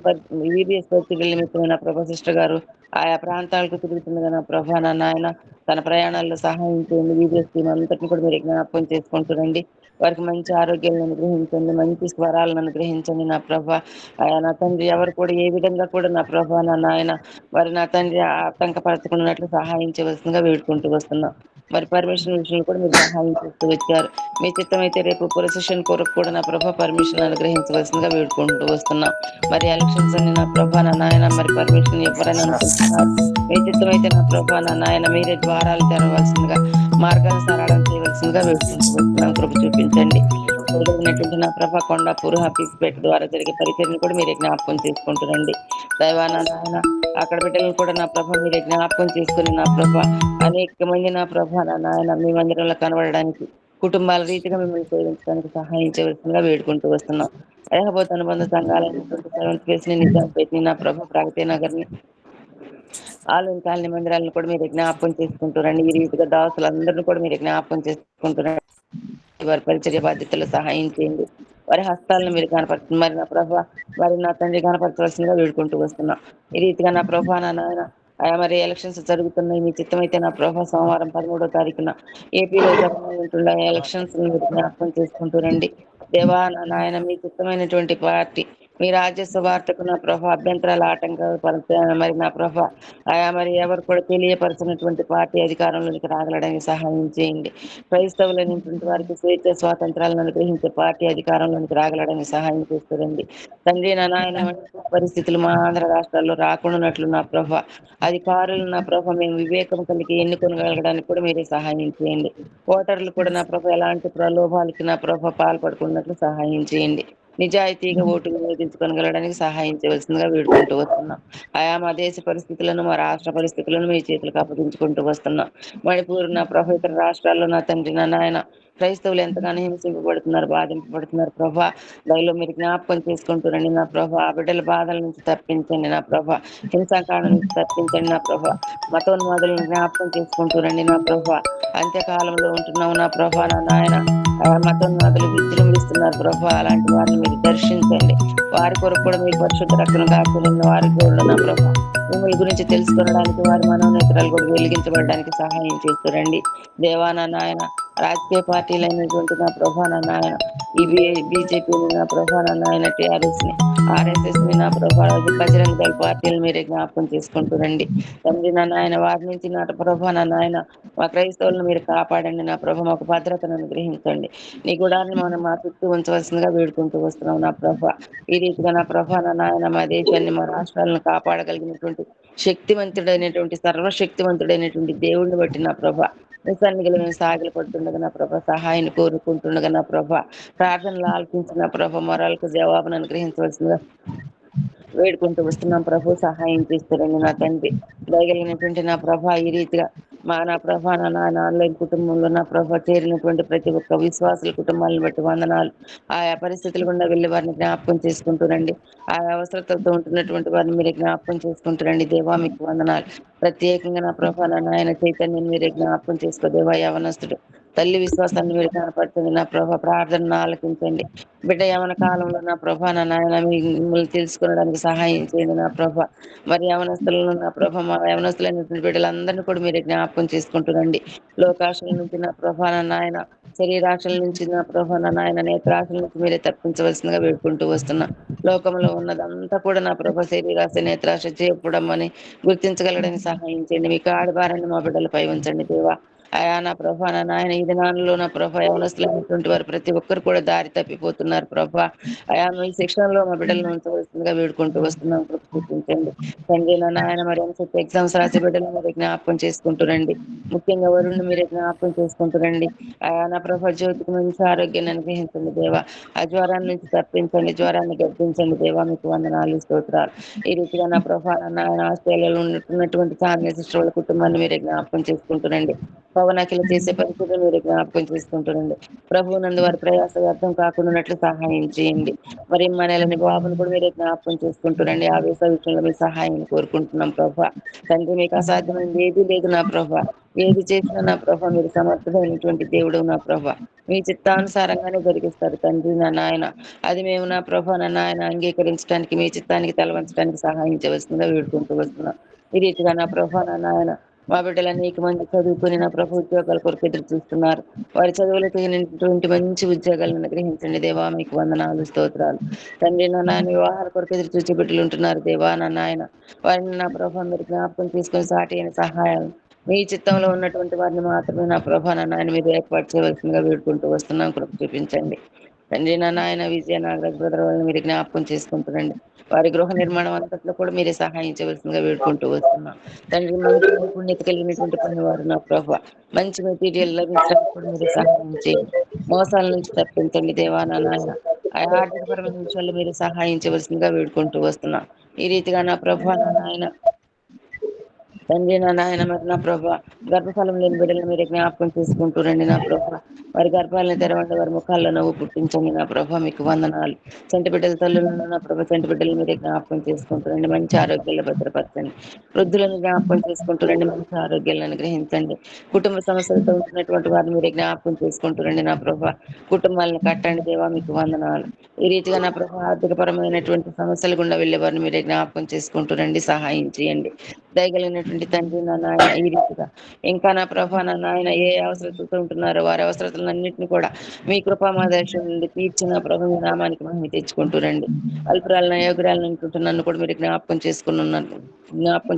పరిస్థితుల నిమిత్తమైన నా ప్రభ సిస్టర్ గారు ఆయా ప్రాంతాలకు తిరుగుతుండగా నా ప్రభ నా నాయన తన ప్రయాణాల్లో సహాయం చేయండి. వీడియోస్ టీం అంతటిని కూడా మీరు జ్ఞాపకం చేసుకుంటారండి. వారికి మంచి ఆరోగ్యాలను అనుగ్రహించండి. మంచి స్వరాలను అనుగ్రహించండి నా ప్రభ. నా తండ్రి ఎవరు కూడా ఏ విధంగా కూడా నా ప్రభ నా నాయన మరి నా తండ్రి ఆటంకపరచుకున్నట్లు సహాయం చేయవలసిందిగా వేడుకుంటూ వస్తున్నాం. మరి పర్మిషన్ విషయంలో కూడా మీరు సహాయం చేస్తూ వచ్చారు. మీ చిత్తం అయితే రేపు ప్రొసెషన్ కొరకు కూడా నా ప్రభ పర్మిషన్ అనుగ్రహించవలసిందిగా వేడుకుంటూ వస్తున్నాం. మరి ఎలక్షన్స్ అని నా ప్రభ నా నాయన మరి పర్మిషన్ ఇవ్వరని అనుకుంటున్నారు. మీ చిత్తం అయితే నా ప్రభ నా నాయన మీరే ద్వారాలు తెరవలసిందిగా మార్గాన్ని సరళం చేయవలసిందిగా వేడుకుంటూ వస్తున్నాం. కృప చూపించండి. జరిగినటువంటి నా ప్రభ కొండాపూర్ హఫీజ్పేట ద్వారా జరిగే పరిచయను కూడా మీరే జ్ఞాపకం చేసుకుంటారండి. దైవాన నాయన అక్కడ బిడ్డలను కూడా నా ప్రభ మీరే జ్ఞాపకం చేసుకుని నా ప్రభ అనేక మంది నా ప్రభ నా నాయన మీ మందిరంలో కనబడడానికి కుటుంబాల రీతిగా మిమ్మల్ని సేవించడానికి సహాయం చేయవలసిందిగా వేడుకుంటూ వస్తున్నాం. రెహబోత్ అనుబంధ సంఘాలైనటువంటి సెవెంత్ ఫేస్ ని, నిజాంపేట్ ని, నా ప్రభ ప్రగతి నగర్ ని, ఆలయం కాలనీ మందిరాలను కూడా మీరు జ్ఞాపకం చేసుకుంటారండి. ఈ రీతిగా దాసులందరినీ కూడా మీరు జ్ఞాపకం చేసుకుంటున్నారు. వారి పరిచర్య బాధ్యతలు సహాయం చేయండి. వారి హస్తాలను మీరు కనపడుతుంది. మరి నా ప్రభా వారి నా తండ్రి కనపరచవలసిందిగా వేడుకుంటూ వస్తున్నా. ఈ రీతిగా నా ప్రభా నా నాయన మరి ఎలక్షన్స్ జరుగుతున్నాయి. మీ చిత్తమైతే నా ప్రభా సోమవారం 13వ తారీఖున ఏపీలో జరగనుంటున్న ఎలక్షన్స్ మీరు జ్ఞాపకం చేసుకుంటూ రండి. దేవా నా నాయన మీ చిత్తమైనటువంటి పార్టీ మీ రాజ్య సువార్తకు నా ప్రభా అభ్యంతరాల ఆటంకాలు మరి నా ప్రభా మరి ఎవరు కూడా తెలియపరచినటువంటి పార్టీ అధికారంలోనికి రాగలడానికి సహాయం చేయండి. క్రైస్తవులైనటువంటి వారికి స్వేచ్ఛ స్వాతంత్రాలను అనుగ్రహించే పార్టీ అధికారంలోనికి రాగలడానికి సహాయం చేస్తారండి. తండ్రి నా నాయన పరిస్థితులు మా ఆంధ్ర రాష్ట్రాల్లో రాకుండానట్లు నా ప్రభ అధికారులు నా ప్రభ మేము వివేకం కలిగి ఎన్నుకొనగలగడానికి కూడా మీరే సహాయం చేయండి. ఓటర్లు కూడా నా ప్రభ ఎలాంటి ప్రలోభాలకి నా ప్రభ పాల్పడుకున్నట్లు సహాయం చేయండి. నిజాయితీగా ఓటు వినియోగించుకొనగలడానికి సహాయం చేయవలసిందిగా వేడుకుంటూ వస్తున్నాం. మా దేశ పరిస్థితులను మా రాష్ట్ర పరిస్థితులను మీ చేతులకు అప్పగించుకుంటూ వస్తున్నాం. మణిపూర్ నా ప్రభ ఇతర రాష్ట్రాల్లో నా తండ్రి నా నాయన క్రైస్తవులు ఎంతగానో హింసింపబడుతున్నారు, బాధింపబడుతున్నారు. ప్రభా దయలో మీరు జ్ఞాపకం చేసుకుంటురండి నా ప్రభా. ఆ బిడ్డల బాధల నుంచి తప్పించండి నా ప్రభా. హింసాకాండ నుంచి తప్పించండి నా ప్రభా. మతోన్మాదులను జ్ఞాపకం చేసుకుంటురండి నా ప్రభా. అంత్యకాలంలో ఉంటున్నావు నా ప్రభా నా నాయన. మతోన్మాదులు విజృంభిస్తున్నారు ప్రభా. అలాంటి వారిని మీరు దర్శించండి. వారి కొరకు కూడా మీ పరిశుద్ధ రక్షణ కాకుండా వారికి కూడా నా ప్రభా మిమ్మల్ని గురించి తెలుసుకొనడానికి వారి మనోనేతరాలు కూడా వెలిగించబడడానికి సహాయం చేస్తారండి. దేవానా నాయన రాజకీయ పార్టీలైనటువంటి నా ప్రభా నా నాయన ఈ బీజేపీని నా ప్రభా నా నాయన టీఆర్ఎస్ ని ఆర్ఎస్ఎస్ ని నా ప్రభా బజరంగ దళ పార్టీలు మీరే జ్ఞాపకం చేసుకుంటారండి. తండ్రి నా నాయన వారి నుంచి నా ప్రభా నా నాయన మా క్రైస్తవులను మీరు కాపాడండి నా ప్రభా. మాకు భద్రతను అనుగ్రహించండి. నీ గుడాన్ని మనం మా చుట్టూ ఉంచవలసిందిగా వేడుకుంటూ వస్తున్నాం నా ప్రభా. ఈ రీతిగా నా ప్రభా నా నాయన మా దేశాన్ని మా రాష్ట్రాలను కాపాడగలిగినటువంటి శక్తివంతుడైనటువంటి సర్వశక్తివంతుడైనటువంటి దేవుడిని బట్టి నా ప్రభా సన్నిధిలో మేము సాగిలు పడుతుండగా నా ప్రభా సహాయాన్ని కోరుకుంటుండగా నా ప్రభా ప్రార్థనలు ఆలకించిన ప్రభ మొరాలకు జవాబును అనుగ్రహించవలసిందిగా వేడుకుంటూ వస్తున్నాం. ప్రభు సహాయం చేస్తారని నా తండ్రి దయగలిగినటువంటి నా ప్రభ ఈ రీతిగా నా ప్రభ నా ఆన్లైన్ కుటుంబంలో నా ప్రభ చేరినటువంటి ప్రతి ఒక్క విశ్వాసుల కుటుంబాలను బట్టి వందనాలు. ఆయా పరిస్థితులు గుండా వెళ్ళి వారిని జ్ఞాపకం చేసుకుంటారండి. ఆ అవసరతలతో ఉంటున్నటువంటి వారిని మీరే జ్ఞాపకం చేసుకుంటారండి. దేవా మీకు వందనాలు. ప్రత్యేకంగా నా ప్రభ ఆయన చైతన్యం మీరే జ్ఞాపకం చేసుకో దేవా. యవనస్తుడు తల్లి విశ్వాసాన్ని మీరు కనపడుతుంది నా ప్రభ. ప్రార్థనను ఆలకించండి. బిడ్డ యవన కాలంలో నా ప్రభ నా నాయన మిమ్మల్ని తెలుసుకోవడానికి సహాయం చేయండి నా ప్రభ. మరి యవనస్తులను నా ప్రభ మా యవనస్తులైనటువంటి బిడ్డలందరినీ కూడా మీరు జ్ఞాపకం చేసుకుంటురండి. లోకాశల నుంచి నా ప్రభ నా నాయన శరీరాశల నుంచి నా ప్రభ నా నాయన నేత్రాశల నుంచి మీరే తప్పించవలసిందిగా వేడుకుంటూ వస్తున్నా. లోకంలో ఉన్నదంతా కూడా నా ప్రభ శరీరాశ నేత్రాశ చేయకూడమని గుర్తించగలగడానికి సహాయం చేయండి. మీకు ఆడబారాన్ని మా బిడ్డలపై ఉంచండి దేవా. నా ప్రభా నా నాయన ఈ దినాల్లో నా ప్రభా యవనస్తులైనటువంటి వారు ప్రతి ఒక్కరు కూడా దారి తప్పిపోతున్నారు ప్రభా. మీ శిక్షణలో మా బిడ్డలను ఉంచవలసిందిగా వేడుకుంటూ వస్తున్నాం. చూపించండి తండ్రి నా నాయన. మరి ఎంసెట్ ఎగ్జామ్స్ రాసే బిడ్డలు మీరు జ్ఞాపకం చేసుకుంటురండి. ముఖ్యంగా వరుణ్ణి మీరే జ్ఞాపకం చేసుకుంటురండి. నా ప్రభా జ్యోతికి మంచి ఆరోగ్యాన్ని అనుగ్రహించండి దేవా. ఆ జ్వరాన్ని నుంచి తప్పించండి, జ్వరాన్ని గర్పించండి దేవా. మీకు వందనాలు స్తోత్రాలు. ఈ రీతిగా నా ప్రభా నా నాయన ఆస్ట్రేలియాలో ఉన్నటువంటి చార్మి సిస్టర్ వాళ్ళ కుటుంబాన్ని మీరే జ్ఞాపకం చేసుకుంటురండి. పవనాకిలు చేసే పరిస్థితులు మీరు జ్ఞాపకం చేసుకుంటుండండి. ప్రభువు నందు వారి ప్రయాస వ్యర్థం కాకుండా సహాయం చేయండి. మరి మా నెలని బాబును కూడా మీరే జ్ఞాపకం చేసుకుంటురండి. ఆ విషయంలో మీ సహాయం కోరుకుంటున్నాం ప్రభా. తండ్రి మీకు అసాధ్యమైనది ఏది లేదు నా ప్రభా. ఏది చేసినా నా ప్రభా మీరు సమర్థమైనటువంటి దేవుడు నా ప్రభా. మీ చిత్తానుసారంగానే జరిగిస్తారు తండ్రి నా నాయన. అది మేము నా ప్రభా నా నాయన అంగీకరించడానికి మీ చిత్తానికి తలవంచడానికి సహాయం చేయవలసిందిగా వేడుకుంటూ వస్తున్నాం. ఈ రీతిగా నా ప్రభా నా నాయన మా బిడ్డలు అనేక మంది చదువుకుని నా ప్రభు ఉద్యోగాల కొరకు ఎదురు చూస్తున్నారు. వారి చదువులు తగినటువంటి మంచి ఉద్యోగాలను అనుగ్రహించండి దేవా. మీకు వందనాలు స్తోత్రాలు. తండ్రి నా నాయన వివాహాల కొరకు ఎదురు చూసే బిడ్డలు ఉంటున్నారు దేవా నా నాయన. వారిని నా ప్రభా మీరు జ్ఞాపకం తీసుకొని సాటి అయిన సహాయం మీ చిత్తంలో ఉన్నటువంటి వారిని మాత్రమే నా ప్రభా నా నాయన మీరు ఏర్పాటు చేయవలసిందిగా వేడుకుంటూ వస్తున్నాం. కృప చూపించండి తండ్రి నా నాయన. విజయ నాగరాజ్ బ్రదర్ వాళ్ళని మీరు జ్ఞాపకం చేసుకుంటారండి. వారి గృహ నిర్మాణం అంతట్లో కూడా మీరే సహాయం చేయవలసిందిగా వేడుకుంటూ వస్తున్నాం తండ్రి. మంచి నైపుణ్యత కలిగినటువంటి పనివారు నా ప్రభా. మంచి మెటీరియల్ లభించడానికి కూడా మీరే సహాయం చేయండి. మోసాల నుంచి తప్పించండి దేవా నా నాయన. ఆర్థికపరమైన విషయాల్లో మీరు సహాయం చేయవలసిందిగా వేడుకుంటూ వస్తున్నాం. ఈ రీతిగా నా ప్రభా నా నాయన తండ్రి నా నాయన మరి నా ప్రభా గర్భఫలం లేని బిడ్డలను మీరే జ్ఞాపకం చేసుకుంటూ రండి నా ప్రభా. వారి గర్భాలను తెరవండి, వారి ముఖాల్లో నవ్వు పుట్టించండి నా ప్రభా. మీకు వందనాలు. చంటి బిడ్డల తల్లులను నా ప్రభా, చంటి బిడ్డలు మీరే జ్ఞాపకం చేసుకుంటూ రండి, మంచి ఆరోగ్యాలు భద్రపరచండి. వృద్ధులను జ్ఞాపకం చేసుకుంటూ రండి, మంచి ఆరోగ్యాలను అనుగ్రహించండి. కుటుంబ సమస్యలతో ఉంటున్నటువంటి వారిని మీరే జ్ఞాపకం చేసుకుంటూ రండి నా ప్రభా. కుటుంబాలను కట్టండి దేవా, మీకు వందనాలు. ఈ రీతిగా నా ప్రభా ఆర్థికపరమైనటువంటి సమస్యలు గుండా వెళ్ళే వారిని మీరే జ్ఞాపకం చేసుకుంటూ రండి, సహాయం చేయండి. దయగలిగినటువంటి తండ్రి నా నాయన ఈ రీతిగా ఇంకా నా ప్రభా నా నాయన ఏ అవసరతలతో ఉంటున్నారో వారి అవసరతలన్నింటినీ కూడా మీ కృపా మా దర్శనం నుండి తీర్చిన ప్రభు మీ నామానికి మహిమ తెచ్చుకుంటూ రండి. అల్పురాలను యోగురాలను అనుకుంటూ నన్ను కూడా మీరు జ్ఞాపకం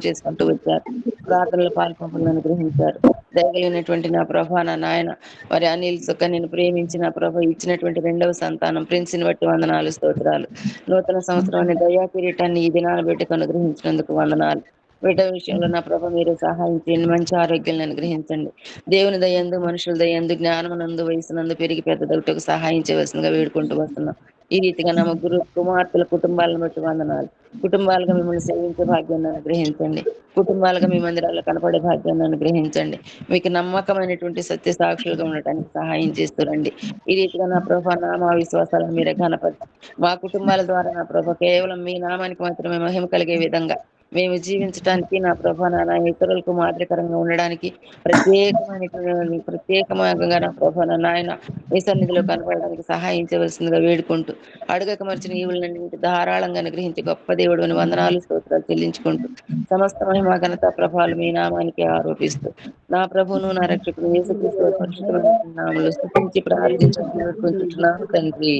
చేసుకుంటూ వచ్చారు. ప్రార్థనలు పాల్పంపులను అనుగ్రహించారు. దయగలిగినటువంటి నా ప్రభా నా నాయన వారి అనిల్ సుఖ నేను ప్రేమించి నా ప్రభ ఇచ్చినటువంటి 2వ సంతానం ప్రిన్స్ని బట్టి వందనాలు, స్తోత్రాలు. నూతన సంవత్సరం అనే దయా కిరీటాన్ని ఈ దినాన బిడ్డకు అనుగ్రహించినందుకు వందనాలు. బిడ్డ విషయంలో నా ప్రభ మీరే సహాయం చేయండి, మంచి ఆరోగ్యాన్ని అనుగ్రహించండి. దేవుని దయందు మనుషుల దయందు జ్ఞానమునందు వయసునందు పెరిగి పెద్దదొకటకు సహాయం చేయవలసిందిగా వేడుకుంటూ వస్తున్నాం. ఈ రీతిగా నా ముగ్గురు కుమార్తెల కుటుంబాలను బట్టి వందనాలు. కుటుంబాలుగా మిమ్మల్ని సేవించే భాగ్యాన్ని అనుగ్రహించండి. కుటుంబాలుగా మీ మందిరాల్లో కనపడే భాగ్యాన్ని అనుగ్రహించండి. మీకు నమ్మకమైనటువంటి సత్య సాక్షులుగా ఉండటానికి సహాయం చేస్తురండి. ఈ రీతిగా నా ప్రభా నామా విశ్వాసాలను మీరే ఘనపరిచి మా కుటుంబాల ద్వారా నా ప్రభా కేవలం మీ నామానికి మాత్రమే మహిమ కలిగే విధంగా మేము జీవించడానికి నా ప్రభా నాన్న ఇతరులకు మాదిరికరంగా ఉండడానికి ప్రత్యేకంగా నా ప్రభా నాయన మీ సన్నిధిలో కనపడడానికి సహాయం చేయవలసిందిగా వేడుకుంటూ అడుగక మర్చిన ఈవులన్నింటి ధారాళంగా అనుగ్రహించి గొప్ప దేవుడు అని వందనాలు, స్తోత్రాలు చెల్లించుకుంటూ సమస్త మహిమ ఘనత ప్రభావాలు మీ నామానికి ఆరోపిస్తూ నా ప్రభువును నా రక్షకుడు యేసుక్రీస్తు పరిశుద్ధమైన నామములో స్తుతించి ప్రార్థించి వేడుకుంటున్నాను తండ్రి.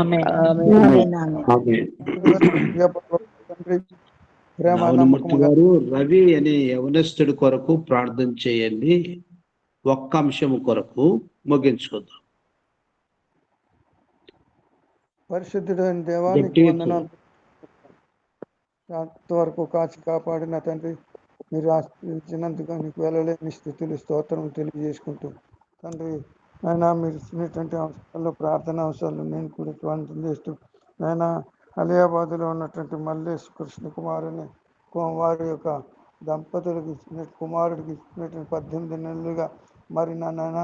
ఆమేన్. ఆమేన్. ఆమేన్, ఆమేన్. తండ్రి ప్రేమ నవనమూర్తి నమ్మకముగా గారు రవి అనే యవనస్తుడి కొరకు ప్రార్థన చేయండి. ఒక్క అంశము కొరకు ముగించుకుందాం. పరిశుద్ధుడైన దేవానికి గట్టిగా వందనాలు. వరకు కాచి కాపాడిన తండ్రి మీరు ఆశ్రయించినందుకు మీకు వెళ్ళలేని స్థితులు స్తోత్రం తెలియజేసుకుంటూ తండ్రి అయినా మీరు ఇచ్చినటువంటి అంశాల్లో ప్రార్థన అంశాలు నేను కూడా ప్రార్థన చేస్తూ అయినా అలియాబాద్లో ఉన్నటువంటి మల్లేష్ కృష్ణ కుమార్ అనే వారి యొక్క దంపతులకు ఇచ్చిన కుమారుడికి ఇచ్చినటువంటి 18 నెలలుగా మరి నా నాన్న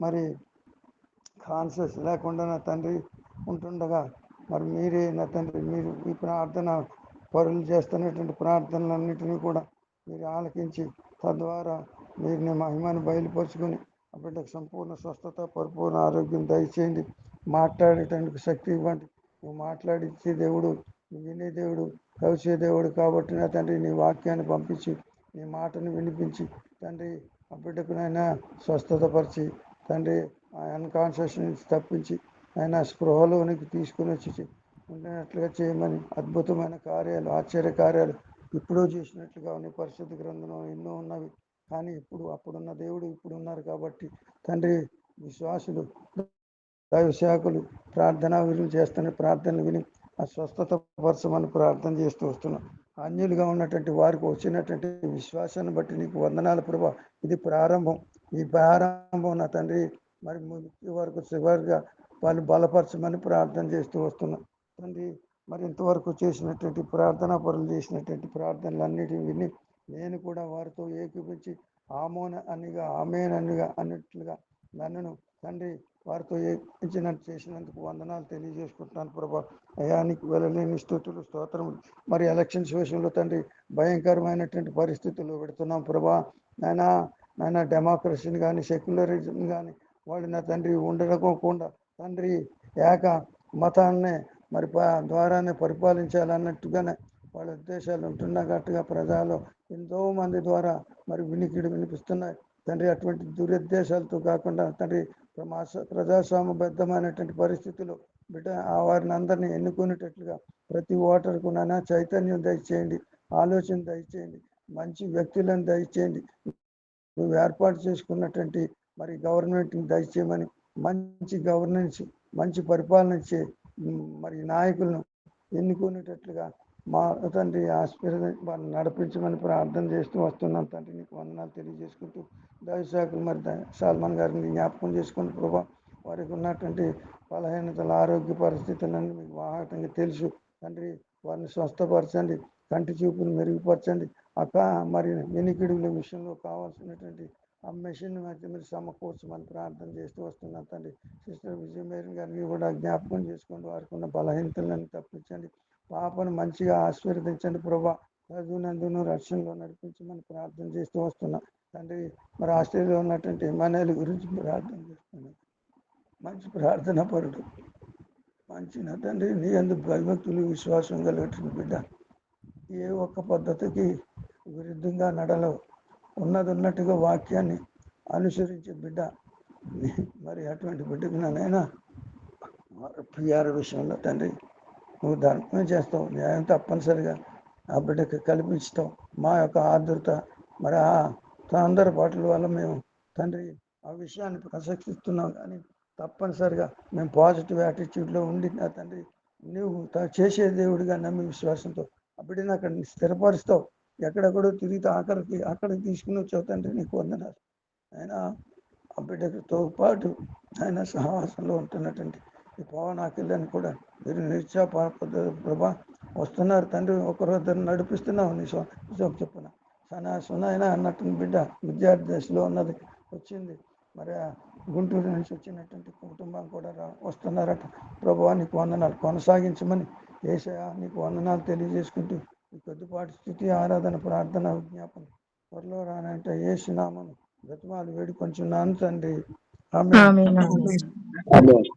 మరి కాన్షియస్ లేకుండా నా తండ్రి ఉంటుండగా మరి మీరే నా తండ్రి మీరు ఈ ప్రార్థన పరులు చేస్తున్నటువంటి ప్రార్థనలన్నింటినీ కూడా మీరు ఆలకించి తద్వారా మీరు నీ మహిమను బయలుపరుచుకొని ఆ బిడ్డకు సంపూర్ణ స్వస్థత పరిపూర్ణ ఆరోగ్యం దయచేయండి. మాట్లాడేటానికి శక్తి ఇవ్వండి. నువ్వు మాట్లాడించే దేవుడు, నువ్వు వినే దేవుడు, కలిసే దేవుడు కాబట్టి నా తండ్రి నీ వాక్యాన్ని పంపించి నీ మాటను వినిపించి తండ్రి ఆ బిడ్డకునైనా స్వస్థతపరిచి తండ్రి ఆ అన్కాన్షియస్ నుంచి తప్పించి ఆయన స్పృహలోనికి తీసుకుని వచ్చి ఉండినట్లుగా చేయమని అద్భుతమైన కార్యాలు, ఆశ్చర్య కార్యాలు ఇప్పుడు చేసినట్లుగా ఉన్నాయి. పరిశుద్ధ గ్రంథంలో ఎన్నో ఉన్నవి, కానీ ఇప్పుడు అప్పుడున్న దేవుడు ఇప్పుడు ఉన్నారు కాబట్టి తండ్రి విశ్వాసులు దైవ శాఖలు ప్రార్థనా విలువ చేస్తున్న ప్రార్థనలు విని ఆ స్వస్థత పరచమని ప్రార్థన చేస్తూ వస్తున్నాం. అన్యులుగా ఉన్నటువంటి వారికి వచ్చినటువంటి విశ్వాసాన్ని బట్టి నీకు వందనాలు ప్రభా. ఇది ప్రారంభం. ఈ ప్రారంభం నా తండ్రి మరి వరకు చివరిగా వాళ్ళు బలపరచమని ప్రార్థన చేస్తూ వస్తున్నాం తండ్రి. మరి ఇంతవరకు చేసినటువంటి ప్రార్థనా పరులు చేసినటువంటి ప్రార్థనలన్నిటిని విని నేను కూడా వారితో ఏకీపించి ఆమేననిగా అన్నట్లుగా నన్ను తండ్రి వారితో ఏకించినట్టు చేసినందుకు వందనాలు తెలియజేసుకుంటున్నాను ప్రభా. అయానికి వెళ్ళలేని స్థుతులు స్తోత్రములు. మరి ఎలక్షన్స్ విషయంలో తండ్రి భయంకరమైనటువంటి పరిస్థితుల్లో పెడుతున్నాం ప్రభా. నాయన డెమోక్రసీని కానీ సెక్యులరిజం కానీ వాళ్ళు నా తండ్రి ఉండకపోకుండా తండ్రి ఏక మతాన్నే మరి ద్వారానే పరిపాలించాలన్నట్టుగానే వాళ్ళ ఉద్దేశాలు ఉంటున్నట్టుగా ప్రజలు ఎంతో మంది ద్వారా మరి వినికిడి వినిపిస్తున్నాయి తండ్రి. అటువంటి దురుద్దేశాలతో కాకుండా తండ్రి ప్రజాస్వామ్యబద్ధమైనటువంటి పరిస్థితుల్లో బిడ్డ వారిని అందరినీ ఎన్నుకునేటట్లుగా ప్రతి ఓటర్కు నానా చైతన్యం దయచేయండి, ఆలోచన దయచేయండి, మంచి వ్యక్తులను దయచేయండి. నువ్వు ఏర్పాటు చేసుకున్నటువంటి మరి గవర్నమెంట్ని దయచేయమని, మంచి గవర్నెన్స్, మంచి పరిపాలన ఇచ్చే మరి నాయకులను ఎన్నుకునేటట్లుగా మా తండ్రి వాళ్ళని నడిపించమని ప్రార్థన చేస్తూ వస్తున్నాం తండ్రి. నీకు వందనాలు తెలియజేసుకుంటూ దైవశాఖలు మరి సల్మాన్ గారిని జ్ఞాపకం చేసుకుని ప్రభా. వారికి ఉన్నటువంటి బలహీనతల ఆరోగ్య పరిస్థితులన్నీ మీకు బాగా తెలుసు తండ్రి. వారిని స్వస్థపరచండి, కంటి చూపును మెరుగుపరచండి, మరి వెనికిడుల విషయంలో కావాల్సినటువంటి ఆ మెషిన్ మధ్య మీరు సమకూర్చమని ప్రార్థన చేస్తూ వస్తున్నాం తండ్రి. సిస్టర్ విజయమేరి గారిని కూడా జ్ఞాపకం చేసుకోండి, వారికి ఉన్న బలహీనతలను తప్పించండి, పాపను మంచిగా ఆశీర్వదించండి ప్రభా. చదువునందును రక్షణలో నడిపించమని ప్రార్థన చేస్తూ వస్తున్నాం తండ్రి. మరి ఆస్ట్రేలియాలో ఉన్నటువంటి ఇమానుయేల్ గురించి ప్రార్థన చేస్తున్నాం. మంచి ప్రార్థన పరుడు, మంచి తండ్రి, నీ అందుకు భయభక్తులు విశ్వాసం కలిగిన బిడ్డ, ఏ ఒక్క పద్ధతికి విరుద్ధంగా నడలవు, ఉన్నట్టుగా వాక్యాన్ని అనుసరించే బిడ్డ. మరి అటువంటి బిడ్డకు నాయనా పిఆర్ విషయంలో తండ్రి నువ్వు ధర్మం చేస్తావు, న్యాయం తప్పనిసరిగా ఆ బిడ్డకి కల్పిస్తావు. మా యొక్క ఆర్ద్రత మరి ఆ తొందరపాట్ల వల్ల మేము తండ్రి ఆ విషయాన్ని ప్రసక్తిస్తున్నాం, కానీ తప్పనిసరిగా మేము పాజిటివ్ యాటిట్యూడ్లో ఉండి నా తండ్రి నువ్వు చేసే దేవుడిగా నమ్మి విశ్వాసంతో ఆ బిడ్డను అక్కడ స్థిరపరుస్తావు. ఎక్కడెక్కడో తిరిగితే అక్కడికి తీసుకుని వచ్చావు తండ్రి, నీకు వందనాలు. ఆయన ఆ బిడ్డతో పాటు ఆయన సహవాసంలో ఉంటున్నటువంటి ఈ పవనాకిల్లని కూడా మీరు ప్రభా వస్తున్నారు తండ్రి, ఒకరిద్దరు నడిపిస్తున్నావు నీ చెప్పున సునాయన అన్నట్టు బిడ్డ విద్యార్థి దశలో ఉన్నది, వచ్చింది. మరి గుంటూరు నుంచి వచ్చినటువంటి కుటుంబం కూడా వస్తున్నారట. ప్రభువా నీకు వందనాలు, కొనసాగించమని యేసయ్యా నీకు వందనాలు తెలియజేసుకుంటూ ఈ కొద్దిపాటి స్థితి ఆరాధన ప్రార్థన విజ్ఞాపన త్వరలో రానంటే యేసునామమున బ్రతిమాలు వేడుకొంచున్నాను తండ్రి. ఆమేన్.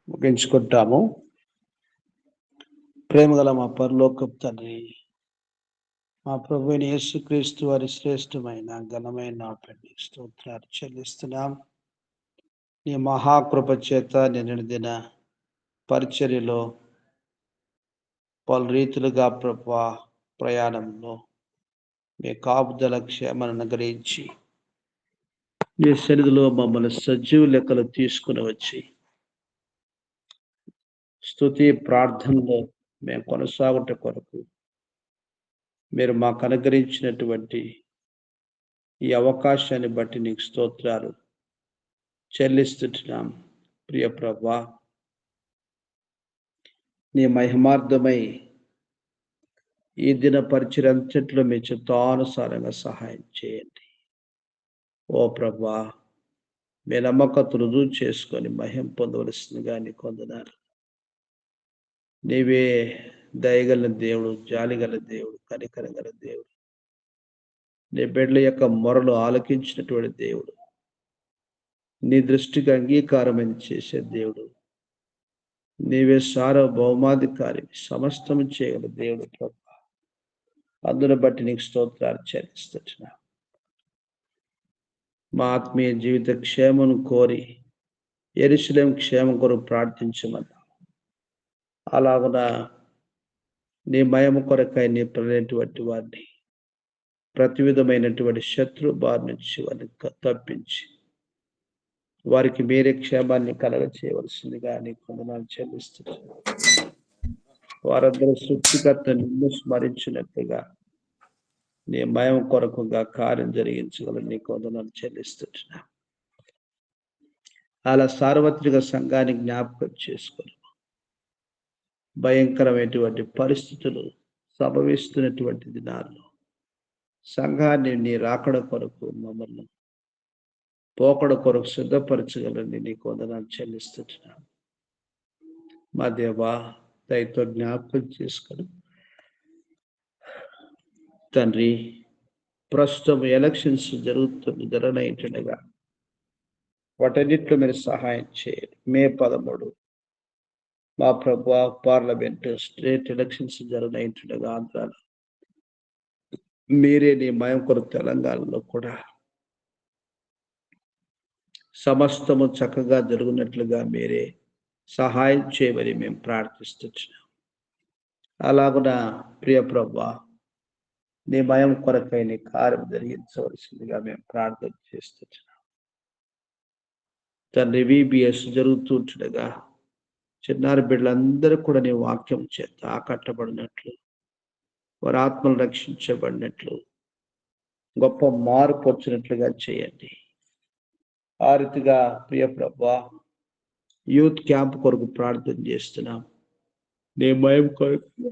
ముగించుకుంటాము. ప్రేమగల మా పరలోకపు తండ్రి, మా ప్రభువైన యేసుక్రీస్తు వారి శ్రేష్టమైన ఘనమైన స్తోత్రాలు చెల్లిస్తున్నాం. నీ మహాకృప చేత నిన్న పరిచర్యలో పలు రీతులుగా ప్రభా ప్రయాణంలో మీ కాపుదల క్షేమను అనుగ్రహించి నీ సన్నిధిలో మమ్మల్ని సజీవ లెక్కలు తీసుకుని వచ్చి స్తుతి ప్రార్థనలో మేము కొనసాగుట కొరకు మీరు మాకు అనుగ్రహించినటువంటి ఈ అవకాశాన్ని బట్టి నీకు స్తోత్రాలు చెల్లిస్తున్నాం. ప్రియ ప్రభా, నీ మహిమార్థమై ఈ దిన పరిచర్యంతట్లో మీ చిత్తానుసారంగా సహాయం చేయండి. ఓ ప్రభా, మీ నమ్మకత రుజువు చేసుకొని మహిమ పొందవలసిందిగా నీకు వందనాలు. నీవే దయగల దేవుడు, జాలిగల దేవుడు, కనికరగల దేవుడు, నీ బిడ్డల యొక్క మొరలు ఆలకించినటువంటి దేవుడు, నీ దృష్టికి అంగీకారమైన చేసే దేవుడు, నీవే సార్వభౌమాధికారి, సమస్తము చేయగల దేవుడు ప్రభా. అందును బట్టి నీకు స్తోత్రాలు చెల్లిస్తున్నా. మా ఆత్మీయ జీవిత క్షేమను కోరి యెరూషలేము క్షేమం కొరకు ప్రార్థించమన్నా, అలాగున నీ మహిమ కొరకై నీ ప్రలేటువంటి వారిని ప్రతి విధమైనటువంటి శత్రు బారి నుంచి వారిని తప్పించి వారికి మీరే క్షేమాన్ని కలగ చేయవలసిందిగా నీకు వందనాలు చెల్లిస్తున్నాను. వారందరూ సృష్టికర్త నిన్ను స్మరించినట్టుగా నీ మహిమ కొరకుగా కార్యం జరిగించగల నీకు వందనాలు చెల్లిస్తున్నా. అలా సార్వత్రిక సంఘాన్ని జ్ఞాపకం చేసుకొని భయంకరమైనటువంటి పరిస్థితులు సంభవిస్తున్నటువంటి దినాల్లో సంఘాన్ని నీ రాకడ కొరకు మమ్మల్ని పోకడ కొరకు సిద్ధపరచగలని నీకు వందనాలు చెల్లిస్తున్నాను. మా దేవా, దయతో జ్ఞాపకం చేసుకొని తండ్రి, ప్రస్తుతం ఎలక్షన్స్ జరగనైతుండగా వాటన్నిటిలో మీరు సహాయం చేయండి. మే 13 మా ప్రభు పార్లమెంట్ స్టేట్ ఎలక్షన్స్ జరగనైతుండగా ఆంధ్రాలో మీరే నీ మయం కొరకు తెలంగాణలో కూడా సమస్తము చక్కగా జరుగునట్లుగా మీరే సహాయం చేయమని మేము ప్రార్థిస్తున్నాం. అలాగున ప్రియ ప్రభువా, నీ మయం కొరకై నీ కార్యం జరిగించవలసిందిగా మేము ప్రార్థన చేస్తున్నాం. తండ్రి, VBS జరుగుతుండగా చిన్నారి బిడ్డలందరూ కూడా నీ వాక్యం చేత ఆకట్టబడినట్లు, వారి ఆత్మలు రక్షించబడినట్లు, గొప్ప మార్పు వచ్చినట్లుగా చేయండి. ఆ రీతిగా ప్రియ ప్రభువా, యూత్ క్యాంప్ కొరకు ప్రార్థన చేస్తున్నాం. నీ మయం కొరకు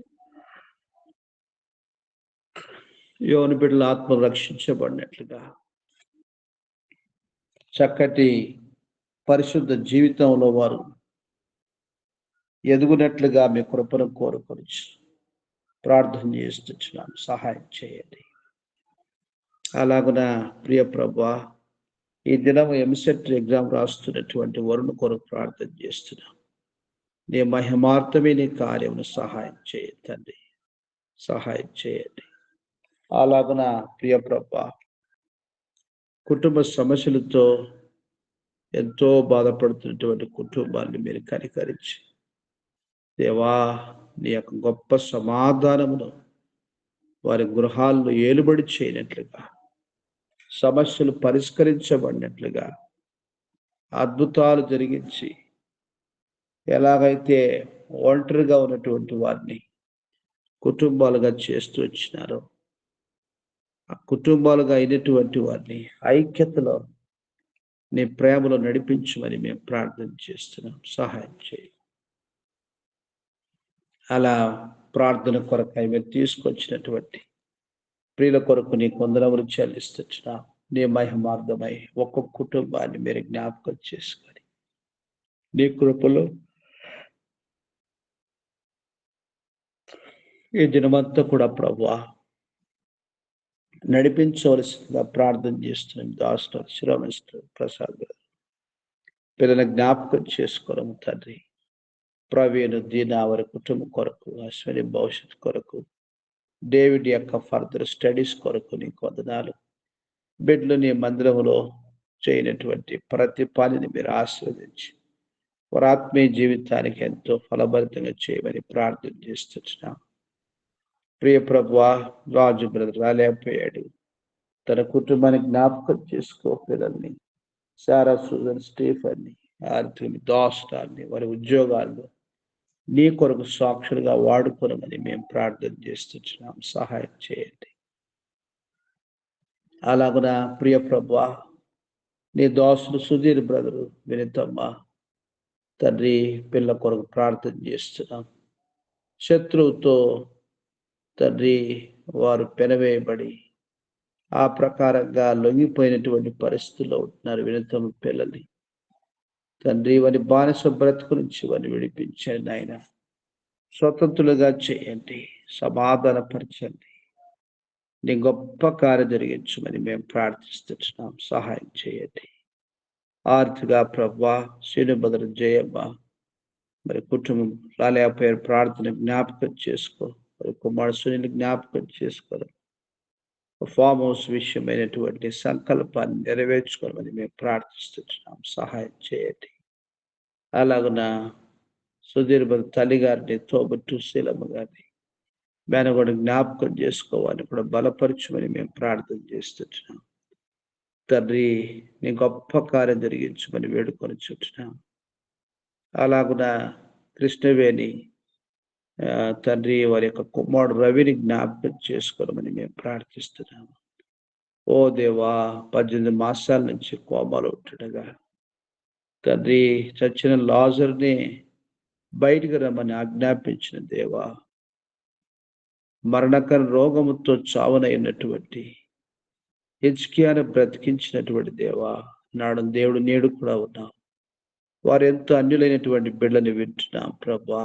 యోని బిడ్డల ఆత్మలు రక్షించబడినట్లుగా చక్కటి పరిశుద్ధ జీవితంలో వారు ఎదుగునట్లుగా మీ కృపను కోరుకొచ్చు ప్రార్థన చేస్తున్నాను. సహాయం చేయండి. అలాగున ప్రియ ప్రభువా, ఈ దినం ఎంసెట్ ఎగ్జామ్ రాస్తున్నటువంటి వరుణ్ కొరకు ప్రార్థన చేస్తున్నాం. నీ మహిమార్థమే నీ కార్యమును సహాయం చేయండి తండ్రి, సహాయం చేయండి. అలాగున ప్రియ ప్రభువా, కుటుంబ సమస్యలతో ఎంతో బాధపడుతున్నటువంటి కుటుంబాన్ని మీరు కనికరించి దేవా, నీ యొక్క గొప్ప సమాధానమును వారి గృహాల్లో ఏలుబడి చేయనట్లుగా, సమస్యలు పరిష్కరించబడినట్లుగా అద్భుతాలు జరిగించి, ఎలాగైతే ఒంటరిగా ఉన్నటువంటి వారిని కుటుంబాలుగా చేస్తూ వచ్చినారో, ఆ కుటుంబాలుగా అయినటువంటి వారిని ఐక్యతలో నీ ప్రేమలో నడిపించమని మేము ప్రార్థన చేస్తున్నాం. సహాయం చేయి. అలా ప్రార్థన కొరకై మీరు తీసుకొచ్చినటువంటి ప్రియుల కొరకు నీ కొందరములు చెల్లిస్తున్నా. నీ మహిమార్థమై ఒక్కొక్క కుటుంబాన్ని మీరు జ్ఞాపకం చేసుకొని నీ కృపలో ఈ దినమంతా కూడా ప్రభువా నడిపించవలసిందిగా ప్రార్థన చేస్తున్నాం. దాసు శ్రమిస్తూ ప్రసాద్ గారు పిల్లల జ్ఞాపకం చేసుకోవడం తండ్రి. ప్రవీణ్, దీనా వారి కుటుంబం కొరకు, అశ్విని భవిష్యత్ కొరకు, డేవిడ్ యొక్క ఫర్దర్ స్టడీస్ కొరకు నీకు వందనాలు. బిడ్డలు నీ మందిరంలో చేయనటువంటి ప్రతి పనిని మీరు ఆశీర్వదించి వారి ఆత్మీయ జీవితానికి ఎంతో ఫలభరితంగా చేయమని ప్రార్థన చేస్తున్నాం. ప్రియ ప్రభువా, రాజు బ్రదర్ రాలేకపోయాడు. తన కుటుంబాన్ని జ్ఞాపకం చేసుకో. పిల్లల్ని సారా, సూజన్, స్టీఫన్ని, ఆర్తిని, దాస్టాన్ని వారి ఉద్యోగాల్లో నీ కొరకు సాక్షులుగా వాడుకోనమని మేము ప్రార్థన చేస్తున్నాం. సహాయం చేయండి. అలాగున ప్రియ ప్రభువా, నీ దాసుడు సుధీర్ బ్రదరు వినితమ్మ తండ్రి పిల్ల కొరకు ప్రార్థన చేస్తున్నాం. శత్రువుతో తండ్రి వారు పెనవేయబడి ఆ ప్రకారంగా లొంగిపోయినటువంటి పరిస్థితుల్లో ఉంటున్నారు వినితమ్మ పిల్లల్ని తండ్రి. వారి బానిస బ్రతుకు నుంచి వారిని విడిపించండి ఆయన. స్వతంత్రులుగా చేయండి, సమాధానపరచండి. నీ గొప్ప కార్యం జరిగించమని మేము ప్రార్థిస్తున్నాం. సహాయం చేయండి. ఆర్థిగా ప్రభువా, శ్రీనుభద్ర జయమ్మ మరి కుటుంబం రాలేకపోయారు. ప్రార్థన జ్ఞాపకం చేసుకో. మరి కుమారుడు సునీల్ జ్ఞాపకం చేసుకోరు. ఫామ్ హౌస్ విషయమైనటువంటి సంకల్పాన్ని నెరవేర్చుకోవాలని మేము ప్రార్థిస్తున్నాం. సహాయం చేయండి. అలాగున సుధీర్ తల్లి గారిని, తోబట్టు శీలమ్మ గారిని మేనగోడ జ్ఞాపకం చేసుకోవాలని కూడా బలపరచమని మేము ప్రార్థన చేస్తున్నాం. తండ్రి నీ గొప్ప కార్యం జరిగించమని వేడుకొని చుట్టున్నాం. అలాగున కృష్ణవేణి తండ్రి వారి యొక్క కుమారుడు రవిని జ్ఞాపకం చేసుకోవాలని మేము ప్రార్థిస్తున్నాము. ఓ దేవా, 18 మాసాల నుంచి కోమాలో ఉంటుండగా తండ్రి చచ్చిన లాజర్ని బయటికి రమ్మని ఆజ్ఞాపించిన దేవా, మరణకర రోగముతో చావనైనటువంటి హిజ్కియాను బ్రతికించినటువంటి దేవా, నాడు దేవుడు నేడు కూడా ఉన్నాం. వారు ఎంతో అన్యులైనటువంటి బిడ్డని వింటున్నాం ప్రభా.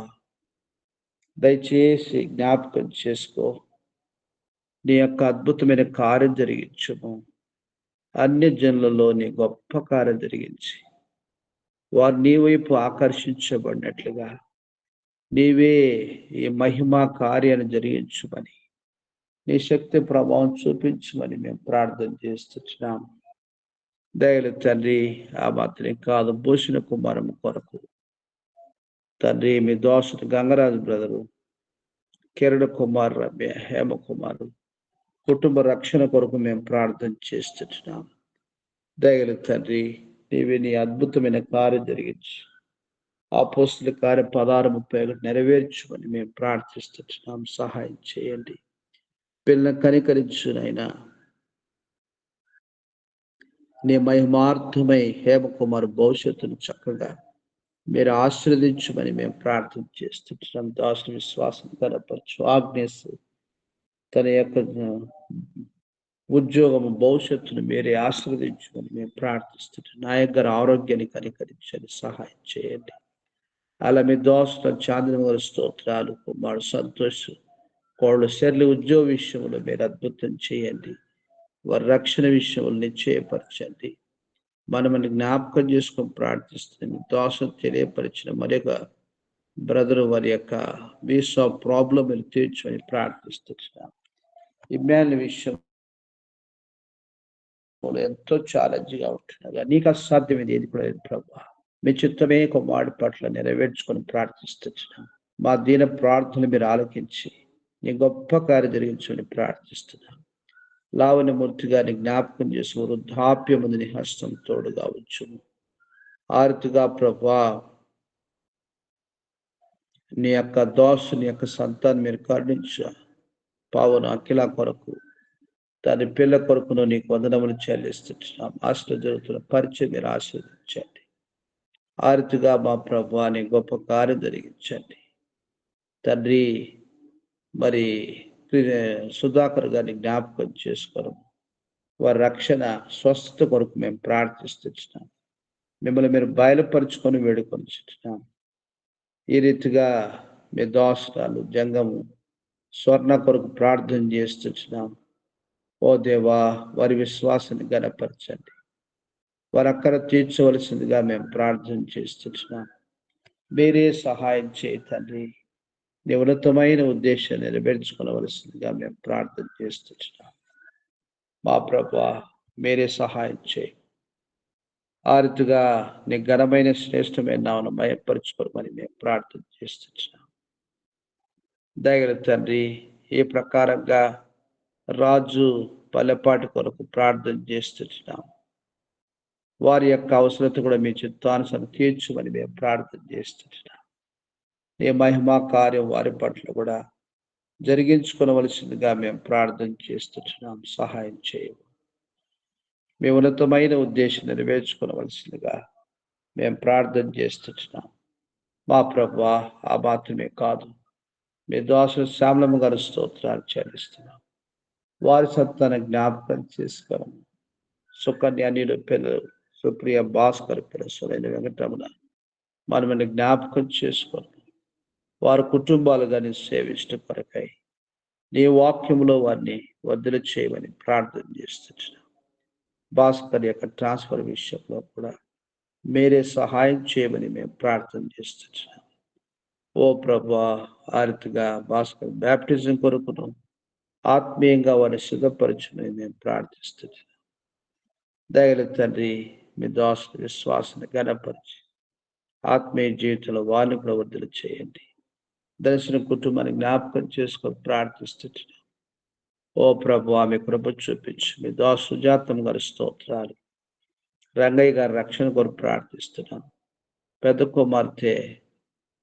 దయచేసి జ్ఞాపకం చేసుకో. నీ యొక్క అద్భుతమైన కార్యం జరిగించుము. అన్య జనులలో నీ గొప్ప కార్యం జరిగించి వారు నీ వైపు ఆకర్షించబడినట్లుగా నీవే ఈ మహిమా కార్యాన్ని జరిగించుమని, నీ శక్తి ప్రభావం చూపించమని మేము ప్రార్థన చేస్తున్నాం. దయలు తండ్రి, ఆ మాత్రం కాదు, భూషణ కుమారం కొరకు తండ్రి మీ దోషుడు గంగరాజు బ్రదరు, కిరణ్ కుమార్, రమ్య, హేమ కుమారు కుటుంబ రక్షణ కొరకు మేము ప్రార్థన చేస్తున్నాం. దయలు తండ్రి, నీవి నీ అద్భుతమైన కార్యం జరిగించు. అపోస్తలుల కార్యం 16:30 నెరవేర్చుమని మేము ప్రార్థిస్తున్నాం. సహాయం చేయండి. పిల్లలను కనికరించునైనా నీ మహిమార్థమై హేమకుమార్ భవిష్యత్తును చక్కగా మీరు ఆశీర్వదించమని మేము ప్రార్థన చేస్తున్నాం. దాసుని విశ్వాసం కనపరచు. ఆగ్నేస్ తన యొక్క ఉద్యోగము భవిష్యత్తును మీరే ఆశీర్వదించమని మేము ప్రార్థిస్తున్నాం. నా యొక్క ఆరోగ్యాన్ని కనికరించండి, సహాయం చేయండి. అలా మీ దోస్తుల చాంద్రమ గారి స్తోత్రాలు, కుమారుడు సంతోష్ కోళ్ళ శరీర ఉద్యోగ విషయంలో మీరు అద్భుతం చేయండి. వారి రక్షణ విషయంలో నిశ్చయపరచండి. మనల్ని జ్ఞాపకం చేసుకొని ప్రార్థిస్తుంది. దోషం తెలియపరిచిన మరొక బ్రదర్ వారి యొక్క వీసా ప్రాబ్లం తీర్చమని ప్రార్థిస్తున్నాం. ఇమ్మాన్యుల్ విషయం ఎంతో ఛాలెంజ్గా ఉంటున్నారు. నీకు అసాధ్యమైంది ఏది కూడా లేదు ప్రభా. మీ చిత్తమే కుమారుడి పట్ల నెరవేర్చుకొని ప్రార్థిస్తున్నాం. మా దీన ప్రార్థనలు మీరు ఆలకించి నీ గొప్ప కార్యం జరిగించమని ప్రార్థిస్తున్నాం. లావణ్యమూర్తి గారిని జ్ఞాపకం చేసి వృద్ధాప్యముందు నీ హస్తం తోడుగా ఉంచును. ఆరుతిగా ప్రభా నీ యొక్క దోషుని యొక్క సంతాన్ని మీరు కరుణించు. పావును అఖిల కొరకు దాని పిల్ల కొరకును నీకు వందనములు చెల్లిస్తున్నాం. ఆశలు జరుగుతున్న పరిచయం మీరు ఆశీర్వదించండి. ఆరుతిగా మా ప్రభా నీ గొప్ప కార్యం జరిగించండి తండ్రి. మరి సుధాకర్ గారిని జ్ఞాపకం చేసుకోవడం, వారి రక్షణ స్వస్థత కొరకు మేము ప్రార్థిస్తున్నాం. మిమ్మల్ని మీరు బయలుపరుచుకొని వేడుకొనిచున్నాం. ఈ రీతిగా మీ దోషాలు జంగము స్వర్ణ కొరకు ప్రార్థన చేస్తున్నాం. ఓ దేవా, వారి విశ్వాసాన్ని గణపరచండి. వారి అక్కర తీర్చవలసిందిగా మేము ప్రార్థన చేస్తున్నాం. మీరే సహాయం చేయండి. నీ ఉన్నతమైన ఉద్దేశాన్ని నెరవేర్చుకోవలసిందిగా మేము ప్రార్థన చేస్తున్నాం. మా ప్రభువా, మీరే సహాయం చేయి. ఆ రీతిగా నీ ఘనమైన శ్రేష్టమైన నామమును మహిమపరచుకోమని మేము ప్రార్థన చేస్తున్నాం. దయగల తండ్రి, ఈ ప్రకారంగా రాజు పల్లెపాటి కొరకు ప్రార్థన చేస్తున్నాం. వారి యొక్క అవసరత కూడా మీ చిత్తానుసారం తీర్చుమని మేము ప్రార్థన చేస్తున్నాం. నీ మహిమా కార్యం వారి పట్ల కూడా జరిగించుకోవలసిందిగా మేము ప్రార్థన చేస్తున్నాం. సహాయం చేయము. మీ ఉన్నతమైన ఉద్దేశం నెరవేర్చుకోవలసిందిగా మేము ప్రార్థన చేస్తున్నాం. మా ప్రభువా, ఆ మాత్రమే కాదు, మీ దాసుడు శ్యామలమ్మ గారి స్తోత్రాలు చెల్లిస్తున్నాం. వారి సత్తాన్ని జ్ఞాపకం చేసుకోవడం, సుకన్య నీడు పిల్లలు, సుప్రియ భాస్కర్ పిల్లలైన వెంకటరమణ మనల్ని జ్ఞాపకం చేసుకోవడం, వారి కుటుంబాలు కానీ సేవించడం కొరకై నీ వాక్యంలో వారిని వదిలి చేయమని ప్రార్థన చేస్తున్నాం. భాస్కర్ యొక్క ట్రాన్స్ఫర్ విషయంలో కూడా మీరే సహాయం చేయమని మేము ప్రార్థన చేస్తున్నాం. ఓ ప్రభువా, ఆ రీతిగా భాస్కర్ బ్యాప్టిజం కొరకును ఆత్మీయంగా వారిని సిద్ధపరచమని మేము ప్రార్థిస్తున్నాం. దయగల తండ్రి, మీ దాసుల విశ్వాసాన్ని గణపరిచి ఆత్మీయ జీవితంలో వారిని కూడా వదిలి చేయండి. దర్శన కుటుంబాన్ని జ్ఞాపకం చేసుకొని ప్రార్థిస్తున్నాం. ఓ ప్రభు, ఆమె కృప చూపించి మీ దాసు సుజాతం గారి స్తోత్రాలు. రంగయ్య గారి రక్షణ కొరకు ప్రార్థిస్తున్నాం. పెద్ద కుమార్తె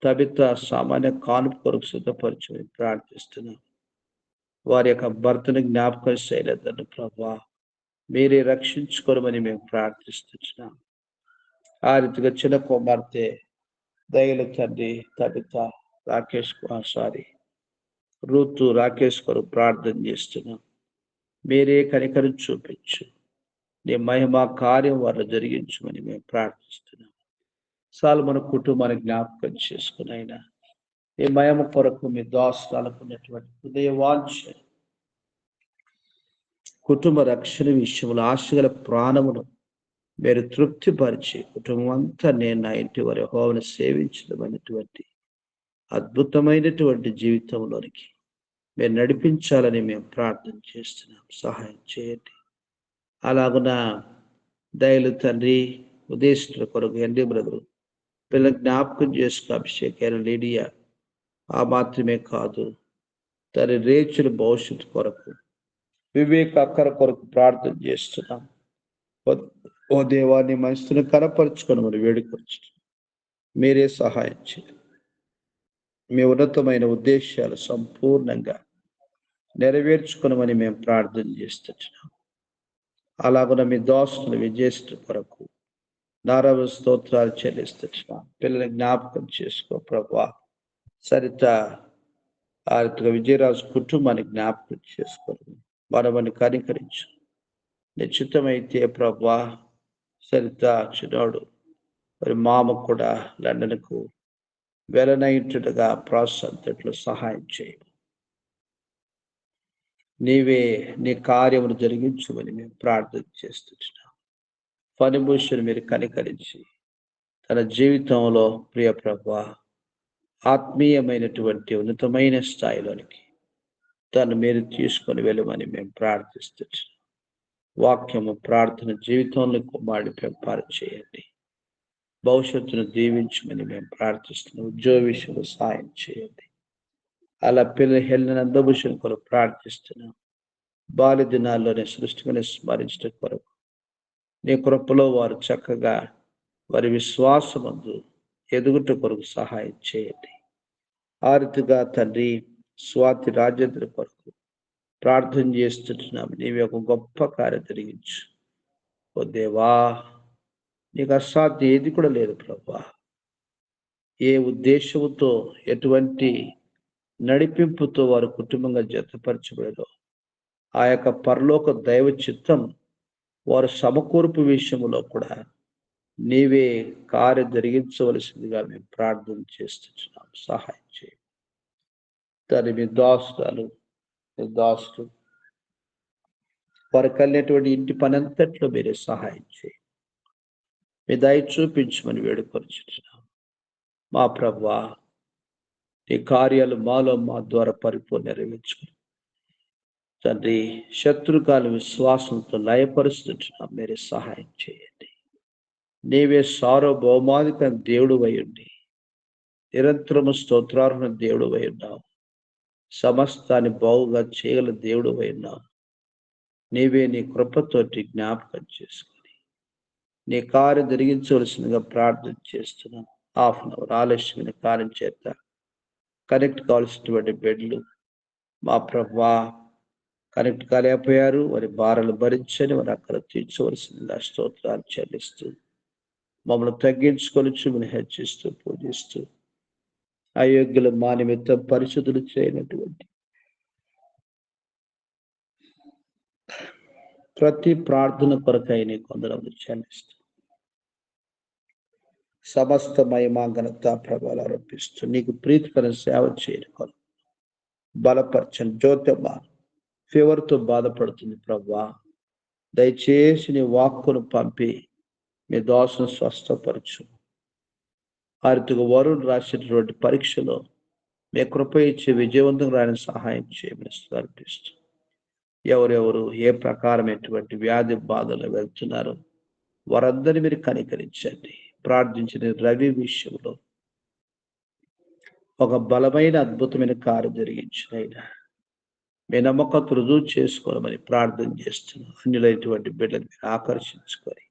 తబిత సామాన్య కానుపు కొరకు సిద్ధపరచమని ప్రార్థిస్తున్నాం. వారి యొక్క భర్తను జ్ఞాపకం చేయలేదని ప్రభా, మీరే రక్షించుకోమని మేము ప్రార్థిస్తున్నాం. ఆ రీతిగా చిన్న కుమార్తె దయల తండ్రి తబిత రాకేష్ రూతు రాకేష్ కొరకు ప్రార్థన చేస్తున్నాం. మీరే కనికరం చూపించు. నీ మహిమా కార్యం వారు జరిగించమని మేము ప్రార్థిస్తున్నాం. సాల్మన్ కుటుంబాన్ని జ్ఞాపకం చేసుకుని అయినా ఈ మహిమ కొరకు మీ దాసులకు ఉన్నటువంటి హృదయ వాంఛ, కుటుంబ రక్షణ విషయంలో ఆశగల ప్రాణమును మీరు తృప్తిపరిచి కుటుంబం అంతా నేను నా ఇంటి వారి యెహోవాను సేవించడం అనేటువంటి అద్భుతమైనటువంటి జీవితంలోనికి మీరు నడిపించాలని మేము ప్రార్థన చేస్తున్నాం. సహాయం చేయండి. అలాగున దయలు తండ్రి, ఉదేశుల కొరకు ఎండి బ్రదరు పిల్లల జ్ఞాపకం చేసుకు అభిషేకైన లీడియా, ఆ మాత్రమే కాదు తన రేచుల భవిష్యత్తు కొరకు వివేక అక్కర కొరకు ప్రార్థన చేస్తున్నాం. ఓ దేవాన్ని మనసును కనపరుచుకొని మరి వేడుకొచ్చు. మీరే సహాయం చేయండి. మీ ఉన్నతమైన ఉద్దేశాలు సంపూర్ణంగా నెరవేర్చుకునమని మేము ప్రార్థన చేస్తున్నాం. అలాగున మీ దోస్తులు విజేష్ట కొరకు నారవ స్తోత్రాలు చెల్లిస్తున్నాం. పిల్లల్ని జ్ఞాపకం చేసుకో ప్రభా. సరిత ఆ రీతిగా విజయరాజు కుటుంబాన్ని జ్ఞాపకం చేసుకోండి. మనమని కనికరించు. నిశ్చితమైతే ప్రభా సరిత చిన్నోడు మరి మామ కూడా లండన్కు వెళ్ళనైనట్టుగా ప్రాసంతట్లో సహాయం చేయి. నీవే నీ కార్యమును జరిగించుమని మేము ప్రార్థన చేస్తున్నాం. ఫణిభూషణ్ మీరు కనికరించి తన జీవితంలో ప్రియ ప్రభా ఆత్మీయమైనటువంటి ఉన్నతమైన స్థాయిలోనికి తను మీరు తీసుకొని వెళ్ళమని మేము ప్రార్థిస్తున్నాం. వాక్యము ప్రార్థన జీవితంలో కుమారుడి పెంపారు చేయండి. భవిష్యత్తును దీవించమని మేము ప్రార్థిస్తున్నాం. ఉద్యోగ విషయంలో సాయం చేయండి. అలా పిల్లలు హెల్లని అందభూషణ కొరకు ప్రార్థిస్తున్నాం. బాల్య దినాల్లోనే సృష్టిని స్మరించడం కొరకు నీ కృపలో వారు చక్కగా వారి విశ్వాసమందు ఎదుగుట కొరకు సహాయం చేయండి. ఆ రీతిగా తండ్రి స్వాతి రాజేంద్ర కొరకు ప్రార్థన చేస్తున్నాం. నీవి ఒక గొప్ప కార్యం జరిగించు. ఓ దేవా, నీకు అసాధ్యం ఏది కూడా లేదు ప్రభా. ఏ ఉద్దేశంతో ఎటువంటి నడిపింపుతో వారు కుటుంబంగా జతపరచబడో ఆ యొక్క పరలోక దైవ చిత్తం వారు సమకూర్పు విషయంలో కూడా నీవే కార్యం జరిగించవలసిందిగా మేము ప్రార్థన చేస్తున్నాం. సహాయం చేయి. దాని మీ దాసులు వారు కలిగినటువంటి ఇంటి పని అంతట్లో మీరే సహాయం చేయి. మీ దయ చూపించమని వేడుకొనిచున్నాం. మా ప్రభువా, ఈ కార్యాలు మాలో మా ద్వారా పరిపూర్ణ నెరవేర్చుకుని తండ్రి శత్రుకాల విశ్వాసంతో లయపరుస్తున్నాం. మీరే సహాయం చేయండి. నీవే సార్వభౌమాధిక దేవుడు అయ్యుండి నిరంతరము స్తోత్రార్హణ దేవుడు ఉన్నావు. సమస్తాన్ని బాగుగా చేయగల దేవుడు ఉన్నావు. నీవే నీ కృపతోటి జ్ఞాపకం చేసుకుని నీ కార్యం జరిగించవలసిందిగా ప్రార్థన చేస్తున్నాం. 1/2 అవర్ ఆలస్యమైన కార్యం చేత కనెక్ట్ కావాల్సినటువంటి బెడ్లు మా ప్రభువా కనెక్ట్ కాలేకపోయారు. వారి భారాలు భరించని వారు అక్కడ తీర్చవలసిందిగా స్తోత్రాలు చెల్లిస్తూ మమ్మల్ని తగ్గించుకొని మిమ్మల్ని హెచ్చిస్తూ పూజిస్తూ అయోగ్యులు మా నిమిత్తం పరిశుద్ధులు చేయనటువంటి ప్రతి ప్రార్థన కొరకై నీ కొందరు చెల్లిస్తూ సమస్త మహిమ ఘనత ప్రభావాలు ఆరోపిస్తూ నీకు ప్రీతికర సేవ చేయడం బలపరచని జ్యోతిమ్మ ఫీవర్తో బాధపడుతుంది ప్రభా. దయచేసి నీ వాక్కును పంపి మీ దోషను స్వస్థపరచు. ఆ రీతిగా వరుణ్ రాసేటటువంటి పరీక్షలో మీ కృప ఇచ్చి విజయవంతంగా రాయని సహాయం చేయమని సమర్పిస్తూ ఎవరెవరు ఏ ప్రకారమైనటువంటి వ్యాధి బాధలు వెళ్తున్నారో వారందరినీ మీరు కనికరించండి. ప్రార్థించిన రవి విషయంలో ఒక బలమైన అద్భుతమైన కార్యం జరిగించినైనా మీ నమ్మకం రుజువు చేసుకోవాలని ప్రార్థన చేస్తున్నాం. అన్యులైనటువంటి బిడ్డలు మీరు ఆకర్షించుకొని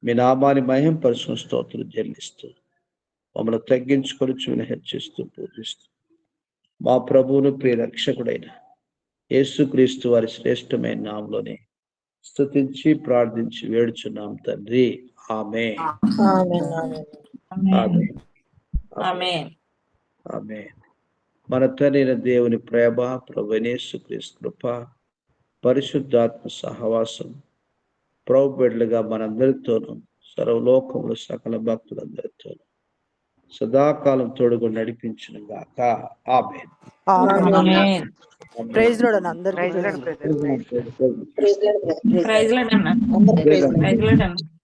మీ నామాన్ని మహింపరచుకుని స్తోత్రం చెల్లిస్తూ మమ్మల్ని తగ్గించుకొని చూని హెచ్చిస్తూ పూజిస్తూ మా ప్రభువును ప్రియ రక్షకుడైన యేసుక్రీస్తు వారి శ్రేష్టమైన నామంలోనే స్తుతించి ప్రార్థించి వేడుచున్నాం తండ్రి. ఆమేన్. ఆమేన్. ఆమేన్. మన తండ్రి దేవుని ప్రేమ, ప్రభువైన యేసుక్రీస్తు కృప, పరిశుద్ధాత్మ సహవాసం ప్రభు బిడ్డలుగా మనందరితోనూ సర్వలోకములు సకల భక్తులందరితోనూ సదాకాలం తోడుగా నడిపించును గాక. ఆమేన్. ప్రైజ్ లార్డ్ అన్న అందరికీ. Praise lord. ప్రైజ్ లార్డ్ అన్న.